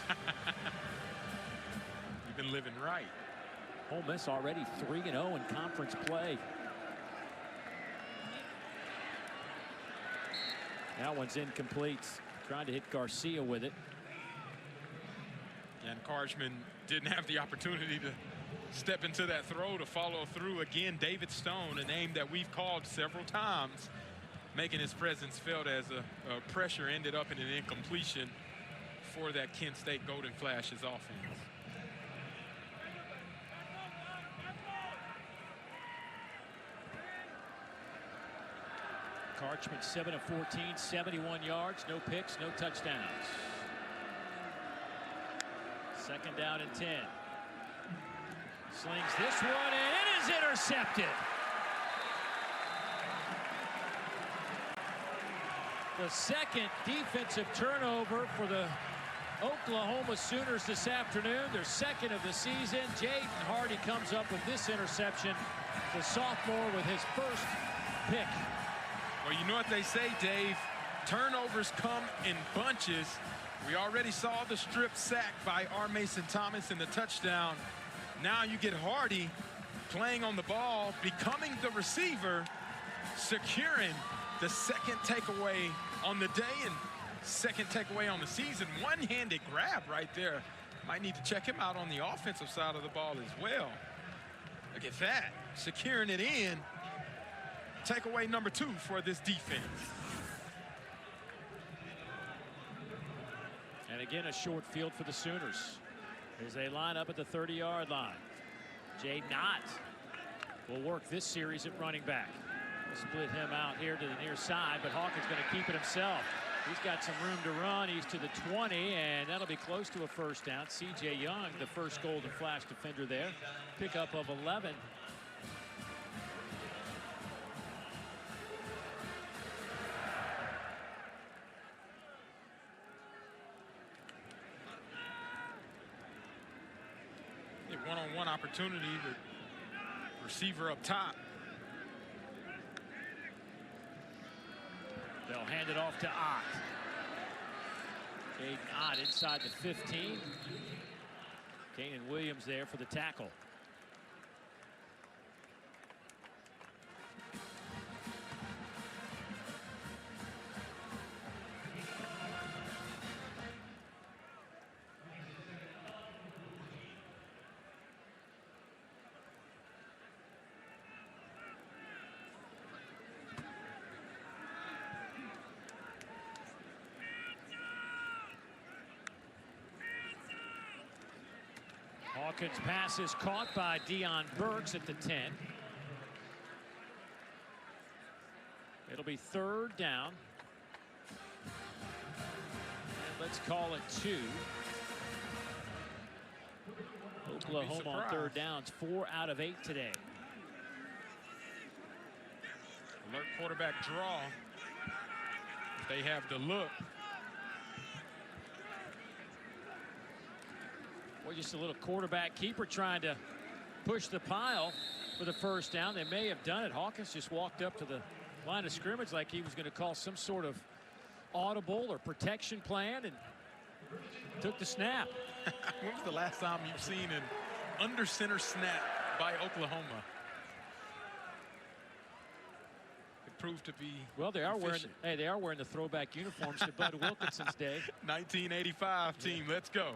You've been living right. Ole Miss already 3-0 in conference play. That one's incomplete. Trying to hit Garcia with it. And Karchman didn't have the opportunity to step into that throw to follow through. Again, David Stone, a name that we've called several times, making his presence felt as a pressure ended up in an incompletion for that Kent State Golden Flashes offense. Karchman 7 of 14, 71 yards, no picks, no touchdowns. 2nd down and 10. Slings this one, and it is intercepted. The 2nd defensive turnover for the Oklahoma Sooners this afternoon. Their 2nd of the season. Jaden Hardy comes up with this interception. The sophomore with his 1st pick. Well, you know what they say, Dave. Turnovers come in bunches. We already saw the strip sack by R. Mason Thomas in the touchdown. Now you get Hardy playing on the ball, becoming the receiver, securing the 2nd takeaway on the day and 2nd takeaway on the season. One-handed grab right there. Might need to check him out on the offensive side of the ball as well. Look at that, securing it in. Takeaway number 2 for this defense. And again, a short field for the Sooners as they line up at the 30-yard line. Jay Knott will work this series at running back. We'll split him out here to the near side, but Hawkins going to keep it himself. He's got some room to run. He's to the 20, and that'll be close to a 1st down. C.J. Young, the first Golden Flash defender there. Pickup of 11. One-on-one opportunity, the receiver up top. They'll hand it off to Ott. Caden Ott inside the 15. Kanan Williams there for the tackle. Hawkins' pass is caught by Deion Burks at the 10. It'll be 3rd down. And let's call it 2. Oklahoma on 3rd downs, 4 out of 8 today. Alert quarterback draw. They have the look. Or just a little quarterback keeper trying to push the pile for the 1st down. They may have done it. Hawkins just walked up to the line of scrimmage like he was going to call some sort of audible or protection plan and took the snap. When was the last time you've seen an under center snap by Oklahoma? proved to be Well, they are efficient. wearing the throwback uniforms to Bud Wilkinson's day. 1985 team, let's go.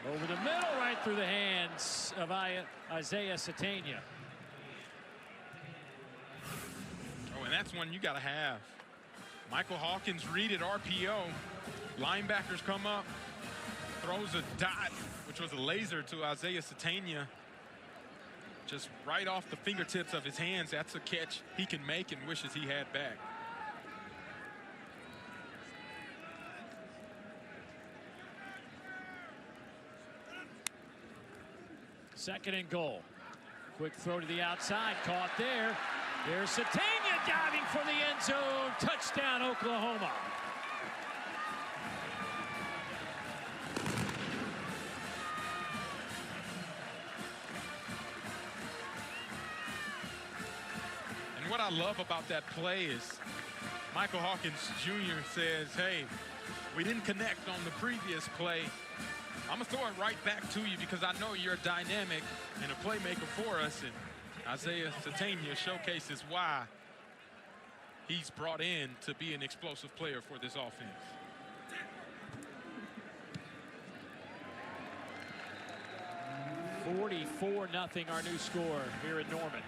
Over the middle, right through the hands of Isaiah Satania. Oh, and that's one you got to have. Michael Hawkins read at RPO. Linebackers come up, throws a dot, which was a laser to Isaiah Satania. Just right off the fingertips of his hands. That's a catch he can make and wishes he had back. Second and goal. Quick throw to the outside, caught there. There's Satania diving for the end zone. Touchdown, Oklahoma. And what I love about that play is Michael Hawkins Jr. says, hey, we didn't connect on the previous play. I'm going to throw it right back to you because I know you're dynamic and a playmaker for us. And Isaiah Satania showcases why he's brought in to be an explosive player for this offense. $44-0 our new score here in Norman.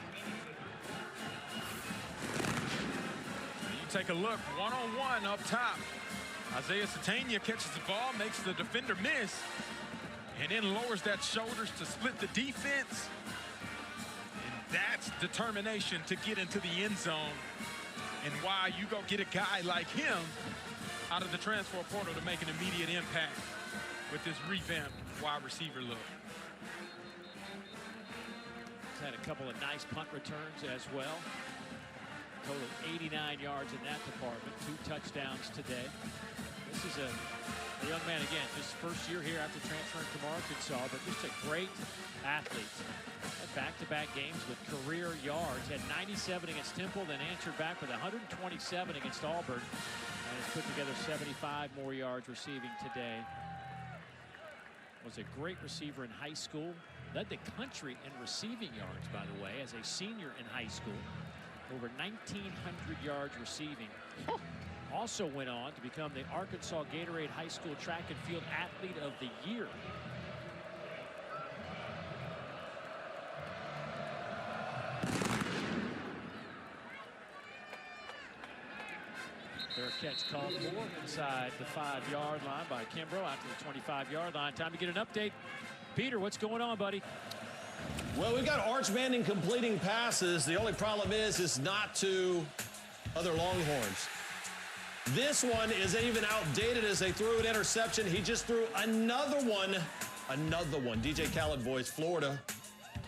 You take a look, one-on-one up top. Isaiah Satania catches the ball, makes the defender miss, and then lowers that shoulders to split the defense. And that's determination to get into the end zone, and why you go get a guy like him out of the transfer portal to make an immediate impact with this revamped wide receiver look. He's had a couple of nice punt returns as well. Total 89 yards in that department, 2 touchdowns today. This is a young man, again, just first year here after transferring from Arkansas, but just a great athlete. Had back-to-back games with career yards. Had 97 against Temple, then answered back with 127 against Auburn. And has put together 75 more yards receiving today. Was a great receiver in high school. Led the country in receiving yards, by the way, as a senior in high school. Over 1,900 yards receiving. Also went on to become the Arkansas Gatorade High School Track and Field Athlete of the Year. Fair catch called for inside the 5-yard line by Kimbrough out to the 25-yard line. Time to get an update. Peter, what's going on, buddy? Well, we've got Arch Manning completing passes. The only problem is it's not to other Longhorns. This one isn't even outdated as they threw an interception. He just threw another one. DJ Khaled voice, Florida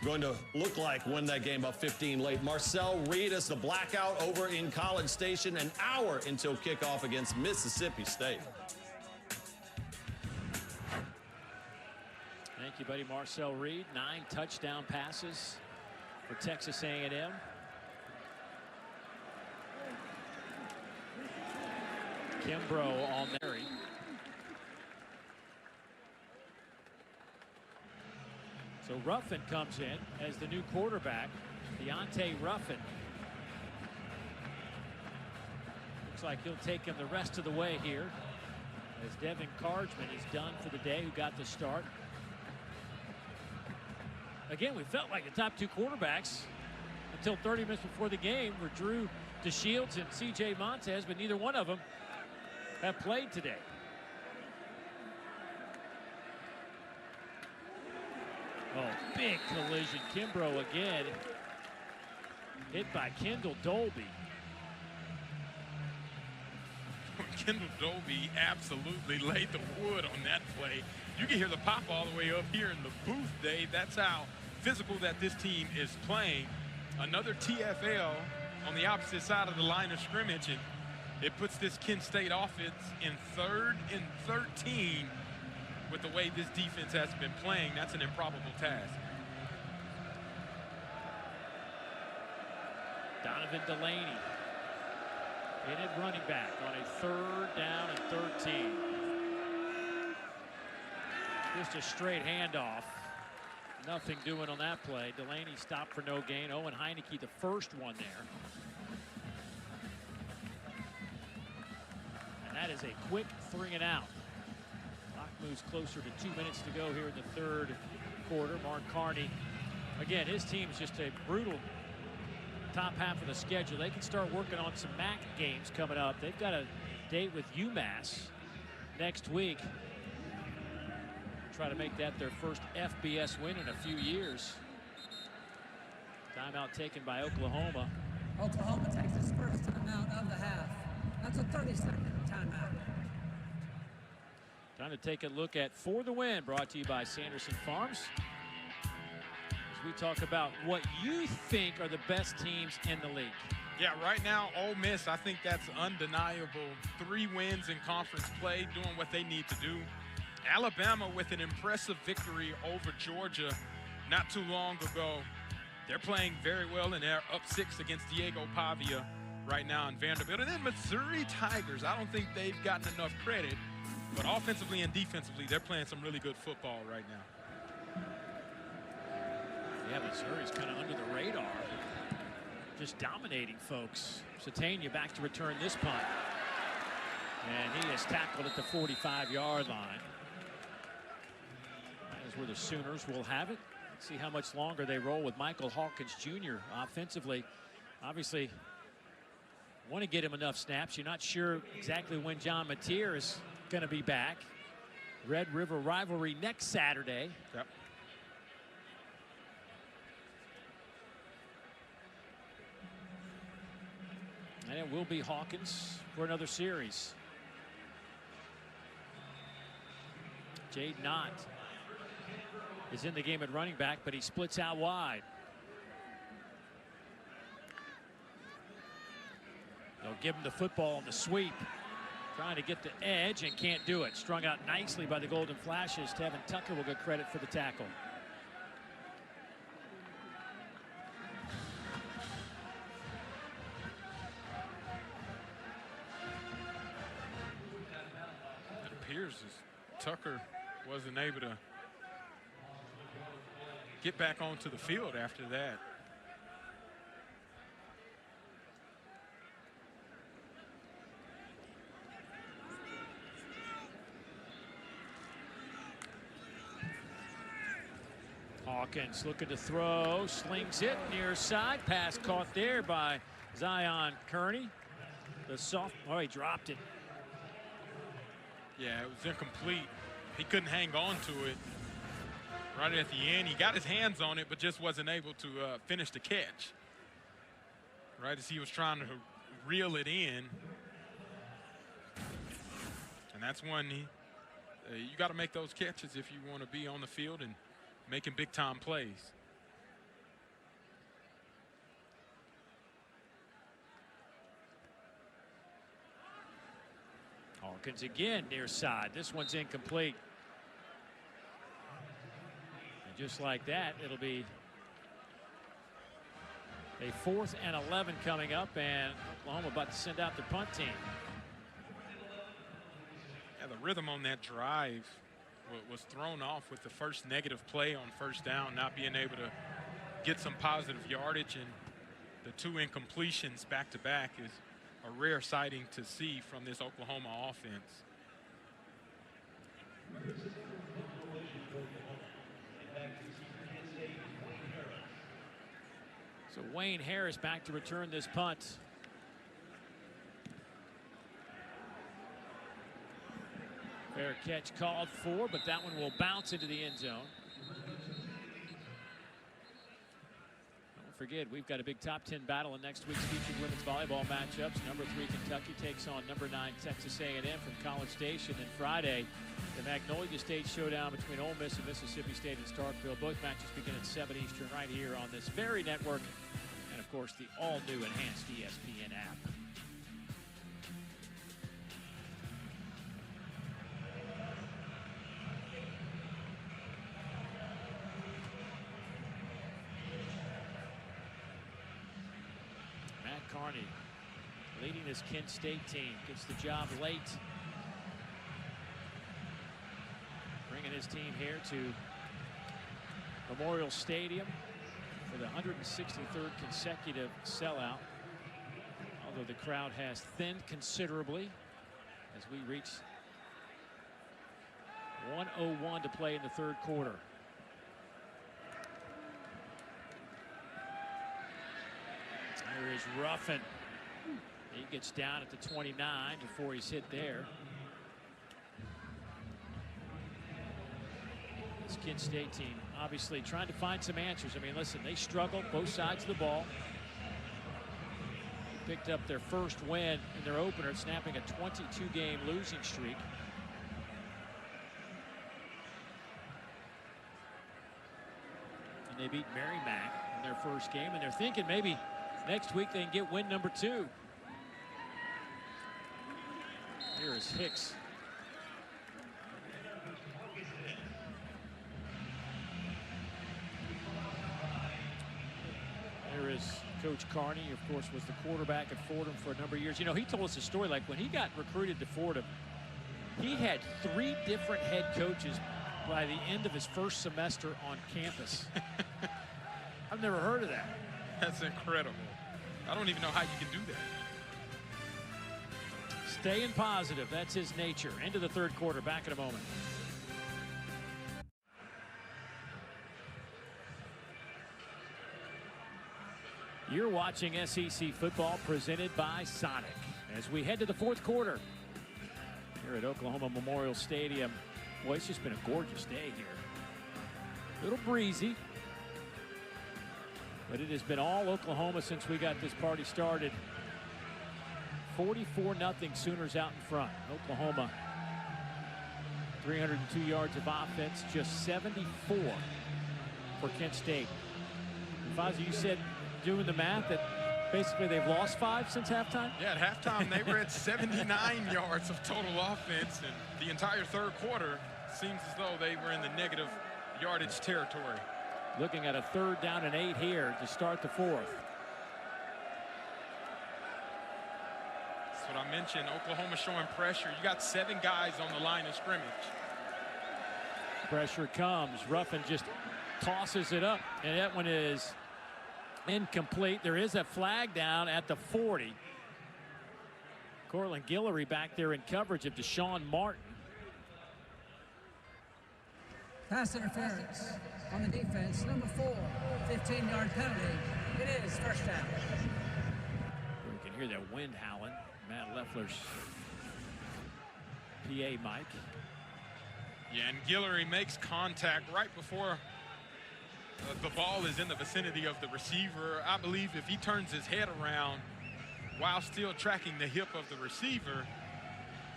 going to look like win that game up 15 late. Marcel Reed is the blackout over in College Station, an hour until kickoff against Mississippi State. Thank you, buddy. Marcel Reed, 9 touchdown passes for Texas A&M. Kimbrough on Mary. So Ruffin comes in as the new quarterback, Deontay Ruffin. Looks like he'll take him the rest of the way here, as Devin Cargman is done for the day, who got the start. Again, we felt like the top 2 quarterbacks until 30 minutes before the game were Drew DeShields and C.J. Montez, but neither one of them have played today. Oh, big collision. Kimbrough again, hit by Kendall Dolby. Kendall Dolby absolutely laid the wood on that play. You can hear the pop all the way up here in the booth, Dave. That's how physical that this team is playing. Another TFL on the opposite side of the line of scrimmage, and it puts this Kent State offense in 3rd and 13 with the way this defense has been playing. That's an improbable task. Donovan Delaney in at running back on a 3rd down and 13. Just a straight handoff. Nothing doing on that play. Delaney stopped for no gain. Owen Heineke, the first one there. And that is a quick 3 and out. Clock moves closer to 2 minutes to go here in the third quarter. Mark Carney, again, his team's just a brutal top half of the schedule. They can start working on some MAC games coming up. They've got a date with UMass next week. Try to make that their first FBS win in a few years. Timeout taken by Oklahoma. Oklahoma takes its first timeout of the half. That's a 30-second timeout. Time to take a look at For the Win, brought to you by Sanderson Farms. As we talk about what you think are the best teams in the league. Yeah, right now, Ole Miss, I think that's undeniable. 3 wins in conference play, doing what they need to do. Alabama with an impressive victory over Georgia not too long ago. They're playing very well, and they're up 6 against Diego Pavia right now in Vanderbilt. And then Missouri Tigers, I don't think they've gotten enough credit, but offensively and defensively, they're playing some really good football right now. Yeah, Missouri's kind of under the radar. Just dominating folks. Satania back to return this punt. And he is tackled at the 45-yard line. That is where the Sooners will have it. Let's see how much longer they roll with Michael Hawkins Jr. offensively. Obviously, want to get him enough snaps. You're not sure exactly when John Mateer is going to be back. Red River rivalry next Saturday. Yep. And it will be Hawkins for another series. Jade Knott is in the game at running back, but he splits out wide. They'll give him the football on the sweep. Trying to get the edge and can't do it. Strung out nicely by the Golden Flashes. Tevin Tucker will get credit for the tackle. It appears as Tucker wasn't able to get back onto the field after that. Hawkins looking to throw, slings it near side. Pass caught there by Zion Kearney. The sophomore, he dropped it. Yeah, it was incomplete. He couldn't hang on to it right at the end. He got his hands on it, but just wasn't able to finish the catch. Right as he was trying to reel it in. And that's when you got to make those catches if you want to be on the field and making big-time plays. Hawkins again near side. This one's incomplete. And just like that, it'll be a 4th and 11 coming up, and Oklahoma about to send out the punt team. Yeah, the rhythm on that drive was thrown off with the first negative play on first down, not being able to get some positive yardage, and the 2 incompletions back-to-back is a rare sighting to see from this Oklahoma offense. So Wayne Harris back to return this punt. Fair catch called for, but that one will bounce into the end zone. Don't forget, we've got a big top 10 battle in next week's featured women's volleyball matchups. Number 3 Kentucky takes on number 9 Texas A&M from College Station. And Friday, the Magnolia State showdown between Ole Miss and Mississippi State in Starkville. Both matches begin at 7 Eastern right here on this very network. And of course, the all-new enhanced ESPN app. Carney leading this Kent State team, gets the job late. Bringing his team here to Memorial Stadium for the 163rd consecutive sellout. Although the crowd has thinned considerably as we reach 1:01 to play in the third quarter. There is Ruffin. He gets down at the 29 before he's hit there. This Kent State team obviously trying to find some answers. I mean, listen, they struggled both sides of the ball. Picked up their first win in their opener, snapping a 22-game losing streak. And they beat Merrimack in their first game, and they're thinking maybe next week they can get win number 2. Here is Hicks. There is Coach Carney, of course, was the quarterback at Fordham for a number of years. You know, he told us a story like when he got recruited to Fordham, he had 3 different head coaches by the end of his first semester on campus. I've never heard of that. That's incredible. I don't even know how you can do that. Staying positive, that's his nature. Into the third quarter, back in a moment. You're watching SEC football presented by Sonic as we head to the fourth quarter here at Oklahoma Memorial Stadium. Boy, it's just been a gorgeous day here. A little breezy, but it has been all Oklahoma since we got this party started. 44-0 Sooners out in front. Oklahoma 302 yards of offense, just 74 for Kent State. And Fozzie, you said doing the math that basically they've lost 5 since halftime? Yeah, at halftime they were at 79 yards of total offense, and the entire third quarter seems as though they were in the negative yardage territory. Looking at a 3rd down and 8 here to start the fourth. That's what I mentioned. Oklahoma showing pressure. You got 7 guys on the line of scrimmage. Pressure comes. Ruffin just tosses it up, and that one is incomplete. There is a flag down at the 40. Cortland Guillory back there in coverage of Deshaun Martin. Pass interference on the defense, number 4, 15-yard penalty. It is first down. You can hear that wind howling. Matt Leffler's PA mic. Yeah, and Guillory makes contact right before the ball is in the vicinity of the receiver. I believe if he turns his head around while still tracking the hip of the receiver,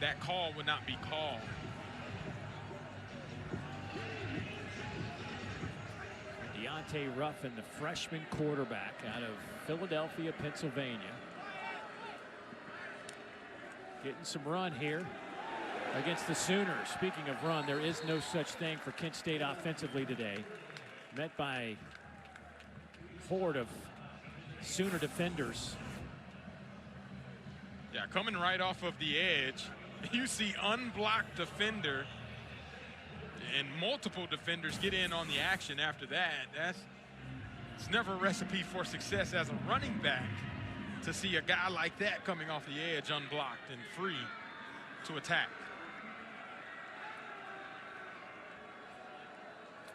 that call would not be called. Deontay Ruffin, the freshman quarterback out of Philadelphia, Pennsylvania. Getting some run here against the Sooners. Speaking of run, there is no such thing for Kent State offensively today. Met by a horde of Sooner defenders. Yeah, coming right off of the edge, you see unblocked defender and multiple defenders get in on the action after that. It's never a recipe for success as a running back to see a guy like that coming off the edge unblocked and free to attack.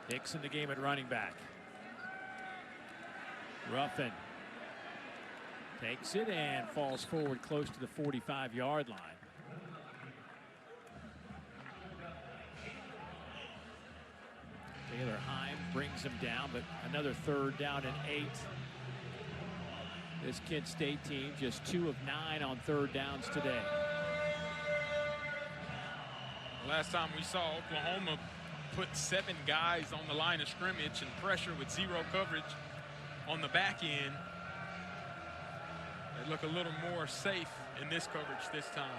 Hicks in the game at running back. Ruffin takes it and falls forward close to the 45-yard line. Taylor Heim brings him down, but another 3rd down and 8. This Kent State team just 2 of 9 on 3rd downs today. Last time we saw Oklahoma put 7 guys on the line of scrimmage and pressure with 0 coverage on the back end. They look a little more safe in this coverage this time.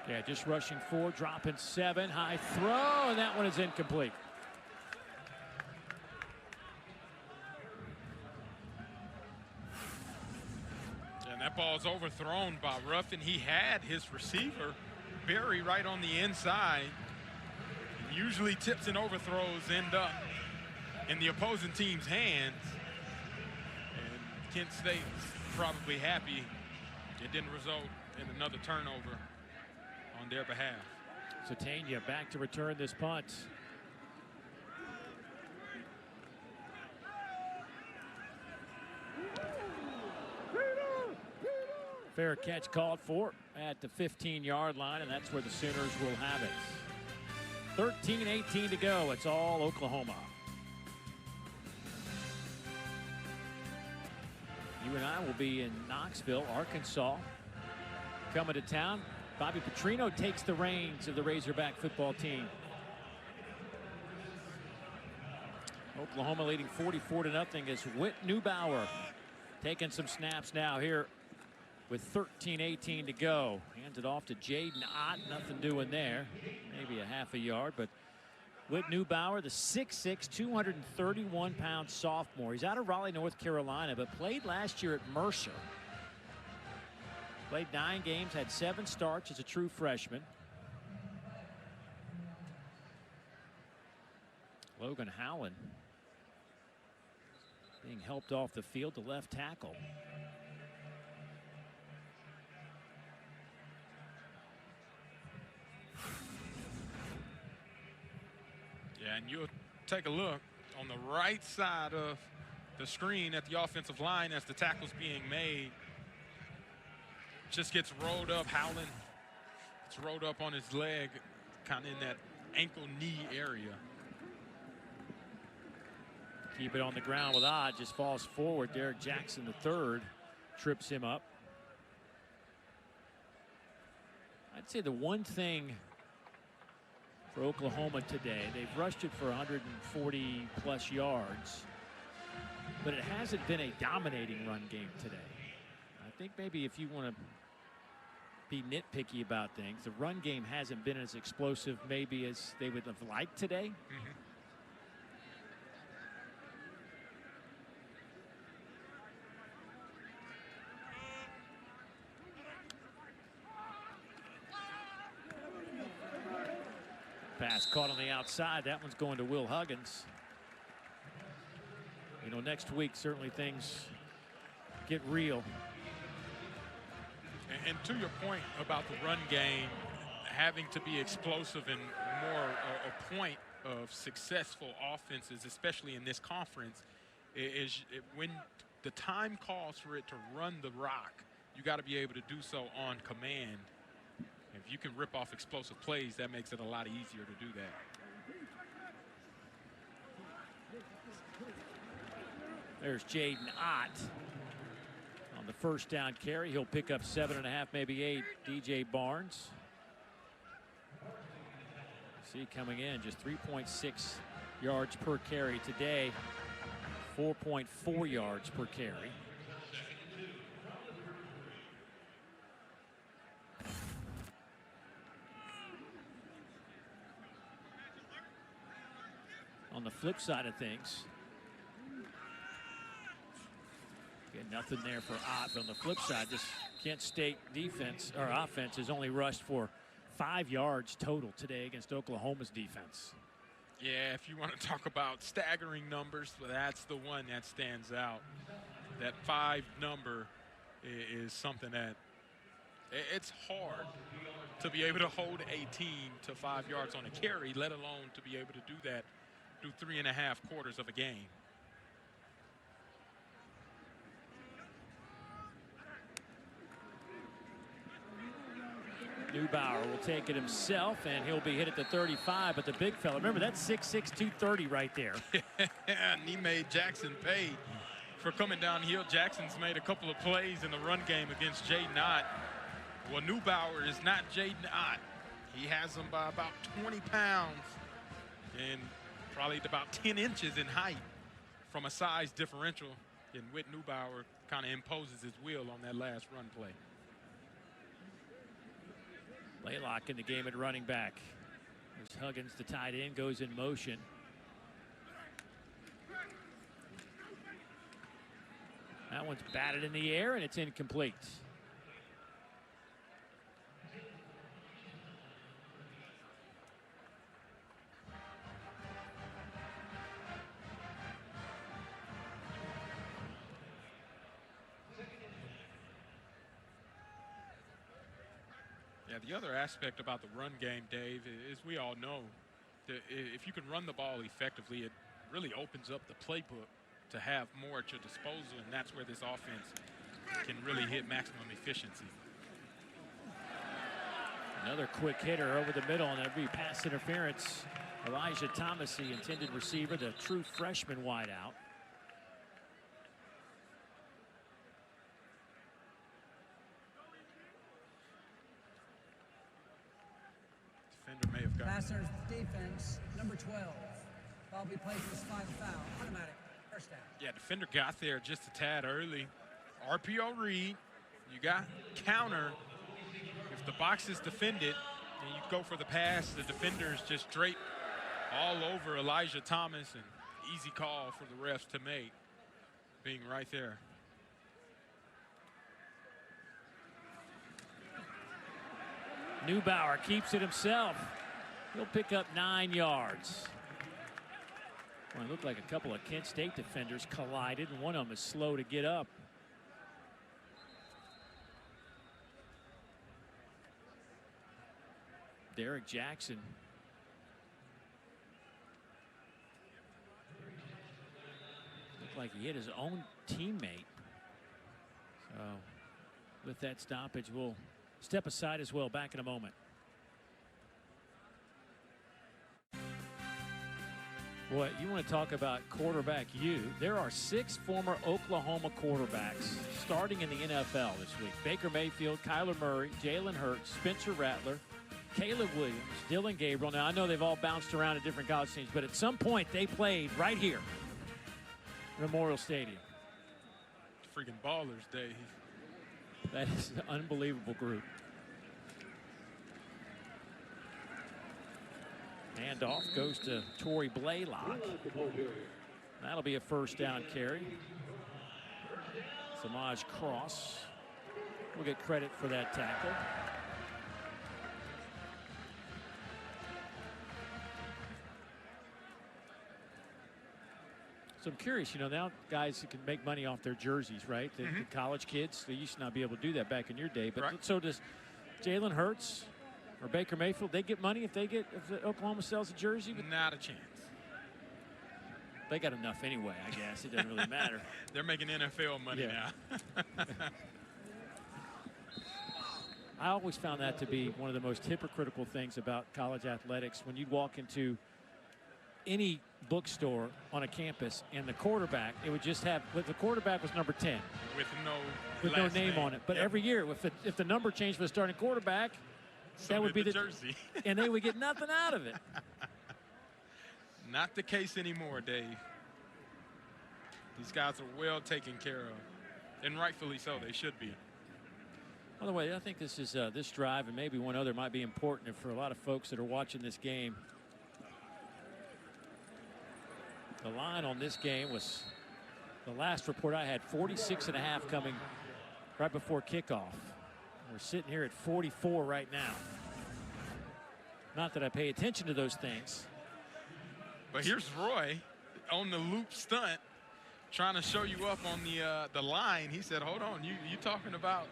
Yeah, just rushing 4, dropping 7, high throw, and that one is incomplete. that ball's overthrown by Ruffin. He had his receiver, Berry, right on the inside. Usually tips and overthrows end up in the opposing team's hands. And Kent State's probably happy it didn't result in another turnover on their behalf. Satania back to return this punt. Fair catch called for at the 15-yard line, and that's where the Sooners will have it. 13-18 to go. It's all Oklahoma. You and I will be in Knoxville, Arkansas. Coming to town, Bobby Petrino takes the reins of the Razorback football team. Oklahoma leading 44-0 as Whit Neubauer taking some snaps now here with 13-18 to go. Hands it off to Jaden Ott. Nothing doing there. Maybe a half a yard, but Whit Neubauer, the 6'6", 231-pound sophomore. He's out of Raleigh, North Carolina, but played last year at Mercer. Played 9 games, had 7 starts as a true freshman. Logan Howland being helped off the field, the left tackle. Yeah, and you'll take a look on the right side of the screen at the offensive line as the tackle's being made. Just gets rolled up. Howland, it's rolled up on his leg, kind of in that ankle knee area. Keep it on the ground with Ott, just falls forward. Derek Jackson III trips him up. I'd say the one thing for Oklahoma today, they've rushed it for 140 plus yards, but it hasn't been a dominating run game today. I think maybe if you want to be nitpicky about things, the run game hasn't been as explosive maybe as they would have liked today. Pass caught on the outside. That one's going to Will Huggins. You know, next week certainly things get real. And to your point about the run game having to be explosive and more a point of successful offenses, especially in this conference, is when the time calls for it to run the rock, you got to be able to do so on command. If you can rip off explosive plays, that makes it a lot easier to do that. There's Jaden Ott on the first down carry. He'll pick up 7.5, maybe 8. DJ Barnes. See coming in just 3.6 yards per carry today. 4.4 yards per carry. On the flip side of things, again, nothing there for Ott. But on the flip side, this Kent State defense or offense has only rushed for 5 yards total today against Oklahoma's defense. Yeah, if you want to talk about staggering numbers, well, that's the one that stands out. That 5 number is something that it's hard to be able to hold a team to 5 yards on a carry, let alone to be able to do that through 3.5 quarters of a game. Neubauer will take it himself, and he'll be hit at the 35. But the big fella, remember, that's 6'6", 230 right there. And he made Jackson pay for coming downhill. Jackson's made a couple of plays in the run game against Jaden Ott. Well, Neubauer is not Jaden Ott. He has him by about 20 pounds and probably about 10 inches in height from a size differential. And Whit Neubauer kind of imposes his will on that last run play. Laylock in the game at running back. There's Huggins, the tight end, goes in motion. That one's batted in the air, and it's incomplete. Yeah, the other aspect about the run game, Dave, is we all know that if you can run the ball effectively, it really opens up the playbook to have more at your disposal, and that's where this offense can really hit maximum efficiency. Another quick hitter over the middle, and that'd be pass interference. Elijah Thomas, the intended receiver, the true freshman wideout. Defender may have got Passers defense, number 12. Ball be played for the spot of the foul. Automatic. First down. Yeah, defender got there just a tad early. RPO read. You got counter. If the box is defended and you go for the pass, the defenders just drape all over Elijah Thomas, and easy call for the refs to make, being right there. Neubauer keeps it himself. He'll pick up 9 yards. Well, it looked like a couple of Kent State defenders collided, and one of them is slow to get up. Derek Jackson. Looked like he hit his own teammate. So with that stoppage, we'll step aside as well. Back in a moment. Boy, you want to talk about quarterback U. There are 6 former Oklahoma quarterbacks starting in the NFL this week. Baker Mayfield, Kyler Murray, Jalen Hurts, Spencer Rattler, Caleb Williams, Dylan Gabriel. Now, I know they've all bounced around at different college teams, but at some point they played right here, Memorial Stadium. Freaking ballers, Dave. That is an unbelievable group. Handoff goes to Torrey Blaylock. That'll be a first down carry. Samaj Cross will get credit for that tackle. So I'm curious, you know, now guys who can make money off their jerseys, right? The college kids, they used to not be able to do that back in your day. But so does Jalen Hurts or Baker Mayfield. They get money if Oklahoma sells a jersey? Not a chance. They got enough anyway, I guess. It doesn't really matter. They're making NFL money now. I always found that to be one of the most hypocritical things about college athletics. When you walk into any bookstore on a campus and the quarterback, it would just have, the quarterback was number 10 with no name on it. But every year, if the number changed for the starting quarterback, so that would be the jersey. And they would get nothing out of it. Not the case anymore, Dave. These guys are well taken care of, and rightfully so. They should be. By the way, I think this is this drive and maybe one other might be important for a lot of folks that are watching this game. The line on this game was, the last report I had, 46.5 coming right before kickoff. We're sitting here at 44 right now. Not that I pay attention to those things. But here's Roy on the loop stunt, trying to show you up on the line. He said, hold on, you talking about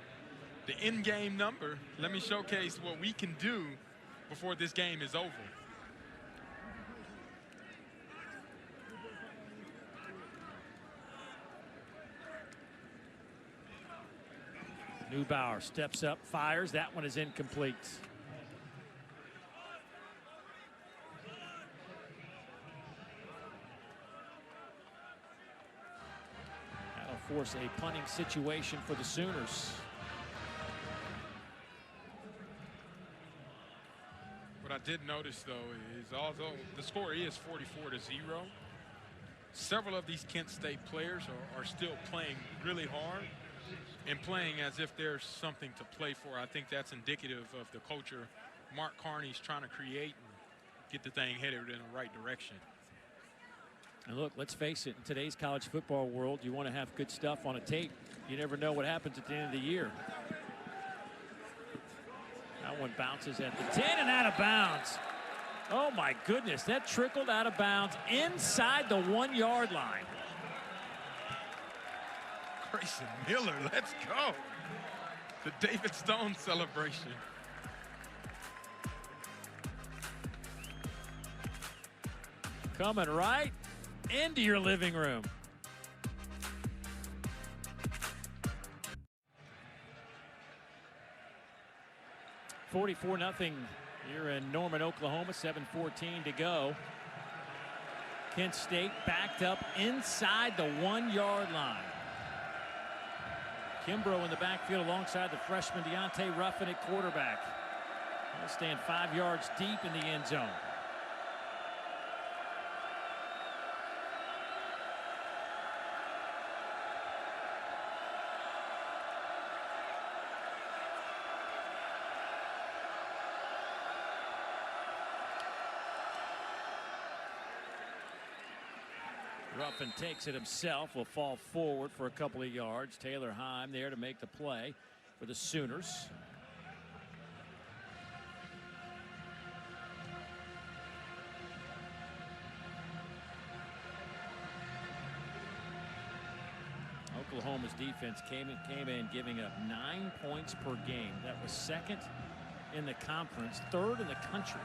the in-game number. Let me showcase what we can do before this game is over. Neubauer steps up, fires. That one is incomplete. That'll force a punting situation for the Sooners. What I did notice, though, is although the score is 44-0, several of these Kent State players are still playing really hard and playing as if there's something to play for. I think that's indicative of the culture Mark Carney's trying to create and get the thing headed in the right direction. And look, let's face it, in today's college football world, you want to have good stuff on a tape. You never know what happens at the end of the year. That one bounces at the 10 and out of bounds. Oh my goodness, that trickled out of bounds inside the 1-yard line. Grayson Miller, let's go. The David Stone celebration. Coming right into your living room. $44-0 here in Norman, Oklahoma. 7:14 to go. Kent State backed up inside the 1-yard line. Kimbrough in the backfield alongside the freshman Deontay Ruffin at quarterback. They'll stand 5 yards deep in the end zone. Ruffin takes it himself, will fall forward for a couple of yards. Taylor Heim there to make the play for the Sooners. Oklahoma's defense came in giving up 9 points per game. That was second in the conference, third in the country.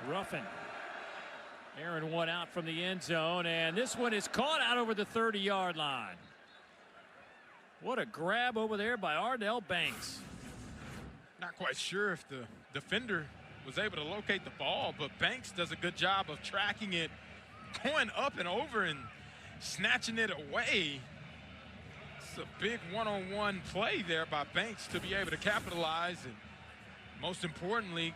Ruffin. Aaron one out from the end zone, and this one is caught out over the 30-yard line. What a grab over there by Ardell Banks. Not quite sure if the defender was able to locate the ball, but Banks does a good job of tracking it, going up and over and snatching it away. It's a big one-on-one play there by Banks to be able to capitalize and, most importantly,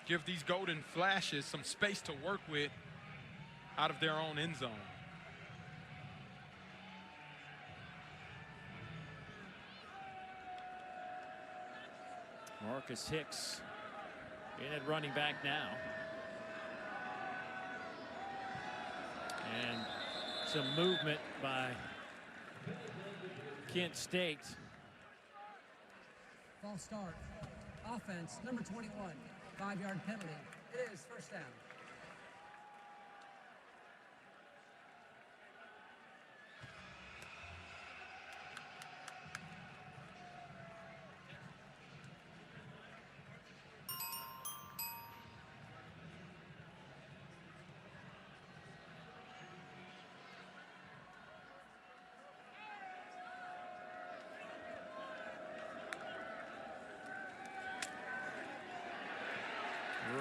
give these Golden Flashes some space to work with out of their own end zone. Marcus Hicks in at running back now. And some movement by Kent State. False start. Offense, number 21. 5-yard penalty. It is first down.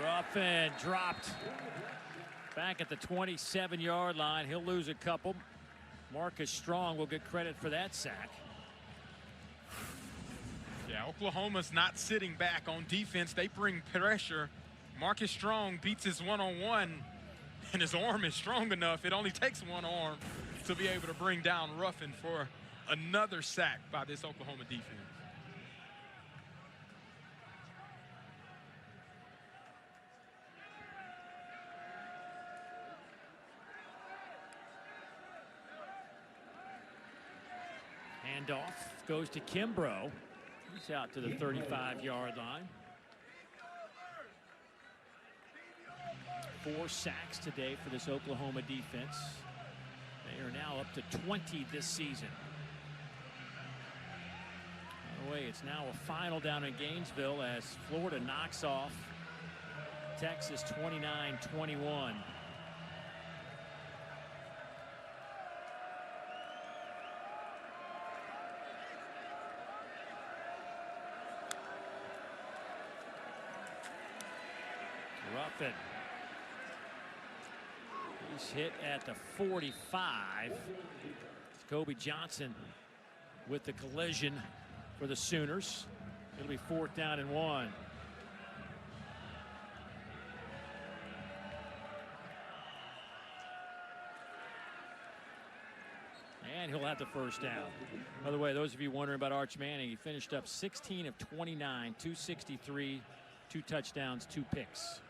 Ruffin dropped back at the 27-yard line. He'll lose a couple. Marcus Strong will get credit for that sack. Yeah, Oklahoma's not sitting back on defense. They bring pressure. Marcus Strong beats his one-on-one, and his arm is strong enough. It only takes one arm to be able to bring down Ruffin for another sack by this Oklahoma defense. Handoff goes to Kimbrough. He's out to the 35-yard line. 4 sacks today for this Oklahoma defense. They are now up to 20 this season. By the way, it's now a final down in Gainesville as Florida knocks off Texas 29-21. Ruffin. He's hit at the 45. It's Kobe Johnson with the collision for the Sooners. It'll be 4th down and 1. and he'll have the first down. By the way, those of you wondering about Arch Manning, he finished up 16 of 29, 263, 2 touchdowns, 2 picks.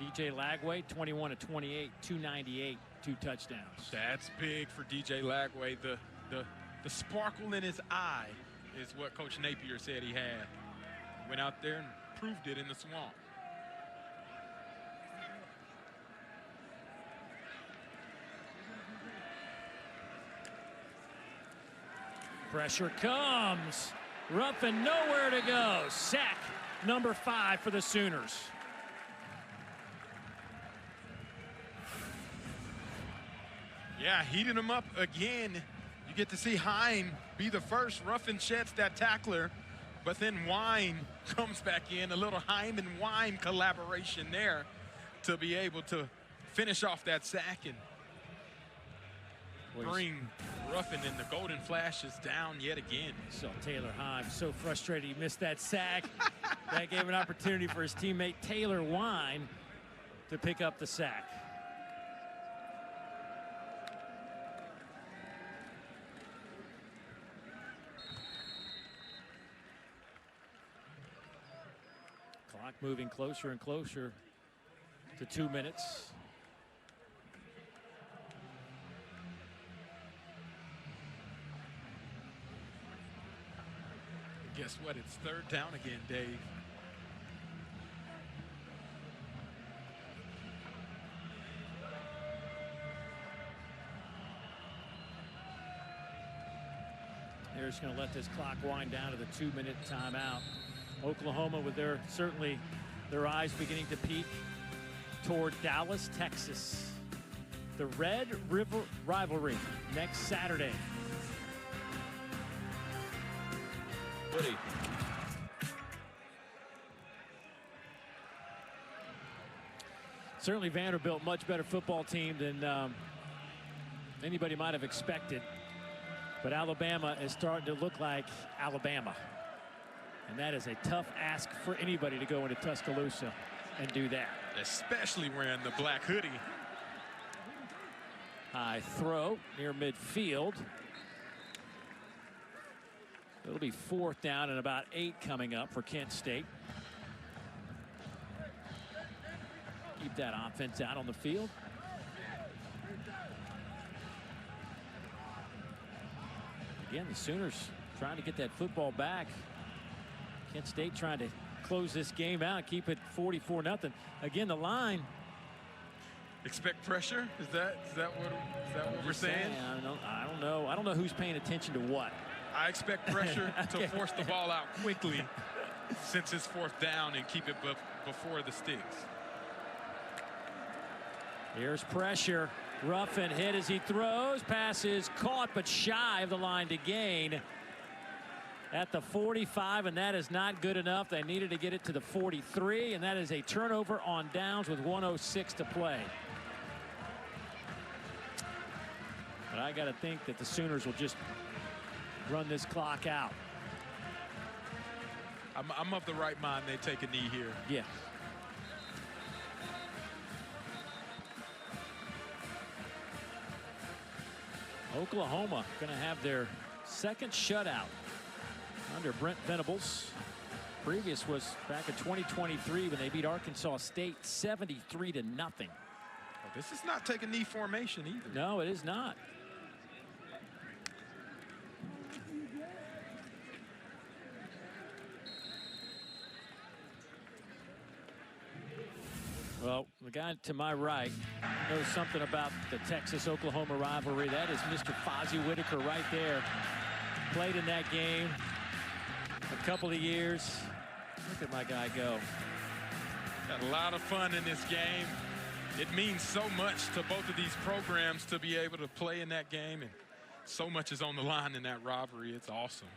DJ Lagway, 21 of 28, 298, 2 touchdowns. That's big for DJ Lagway. The sparkle in his eye is what Coach Napier said he had. Went out there and proved it in the swamp. Pressure comes. Ruffin nowhere to go. Sack number 5 for the Sooners. Yeah, heating him up again. You get to see Hine be the first. Ruffin sheds that tackler, but then Wine comes back in. A little Hine and Wine collaboration there to be able to finish off that sack and bring Ruffin and the Golden Flashes down yet again. So Taylor Hine so frustrated he missed that sack. That gave an opportunity for his teammate Taylor Wine to pick up the sack. Clock moving closer and closer to 2 minutes. Guess what? It's 3rd down again, Dave. They're just going to let this clock wind down to the 2-minute timeout. Oklahoma with certainly their eyes beginning to peek toward Dallas, Texas. The Red River Rivalry next Saturday. Woody. Certainly Vanderbilt, much better football team than anybody might have expected. But Alabama is starting to look like Alabama. And that is a tough ask for anybody to go into Tuscaloosa and do that. Especially wearing the black hoodie. High throw near midfield. It'll be 4th down and about 8 coming up for Kent State. Keep that offense out on the field. Again, the Sooners trying to get that football back. Kent State trying to close this game out, keep it 44-0. Again, the line. Expect pressure? Is that what we're saying? I don't know. I don't know who's paying attention to what. I expect pressure to force the ball out quickly since it's 4th down and keep it before the sticks. Here's pressure. Ruffin hit as he throws. Pass is caught but shy of the line to gain at the 45, and that is not good enough. They needed to get it to the 43, and that is a turnover on downs with 1:06 to play. But I got to think that the Sooners will just run this clock out. I'm of the right mind. They take a knee here. Yeah. Oklahoma going to have their 2nd shutout under Brent Venables. Previous was back in 2023 when they beat Arkansas State 73-0. Oh, this is not take a knee formation either. No, it is not. Well, the guy to my right knows something about the Texas-Oklahoma rivalry. That is Mr. Fozzie Whitaker right there. Played in that game a couple of years. Look at my guy go. Had a lot of fun in this game. It means so much to both of these programs to be able to play in that game, and so much is on the line in that rivalry. It's awesome.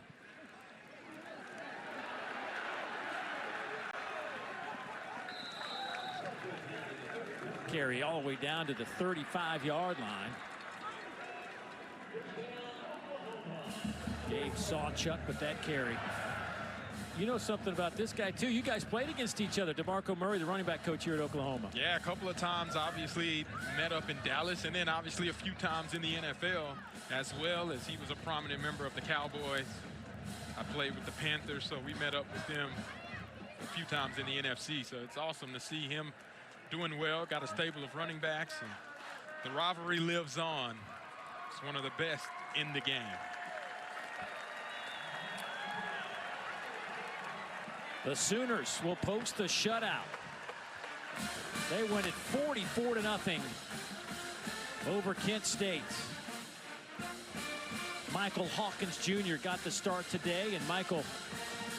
Carry all the way down to the 35-yard line. Gabe Sawchuk with that carry. you know something about this guy, too. You guys played against each other. DeMarco Murray, the running back coach here at Oklahoma. Yeah, a couple of times, obviously, met up in Dallas, and then obviously a few times in the NFL, as well as he was a prominent member of the Cowboys. I played with the Panthers, so we met up with them a few times in the NFC. So it's awesome to see him doing well. Got a stable of running backs, and the rivalry lives on. It's one of the best in the game. The Sooners will post the shutout. They win it 44-0 over Kent State. Michael Hawkins Jr. got the start today, and Michael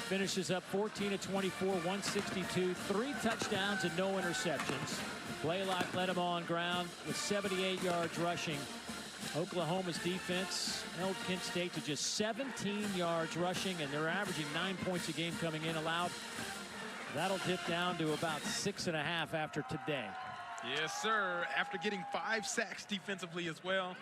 finishes up 14 of 24, 162, 3 touchdowns and no interceptions. Blaylock led him on ground with 78 yards rushing. Oklahoma's defense held Kent State to just 17 yards rushing, and they're averaging 9 points a game coming in allowed. That'll dip down to about 6.5 after today. Yes, sir. After getting 5 sacks defensively as well,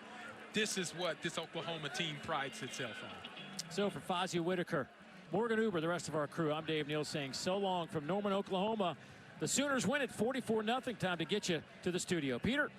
this is what this Oklahoma team prides itself on. So for Fazio Whitaker, Morgan Uber, the rest of our crew, I'm Dave Neal saying so long from Norman, Oklahoma. The Sooners win it 44-0. Time to get you to the studio. Peter?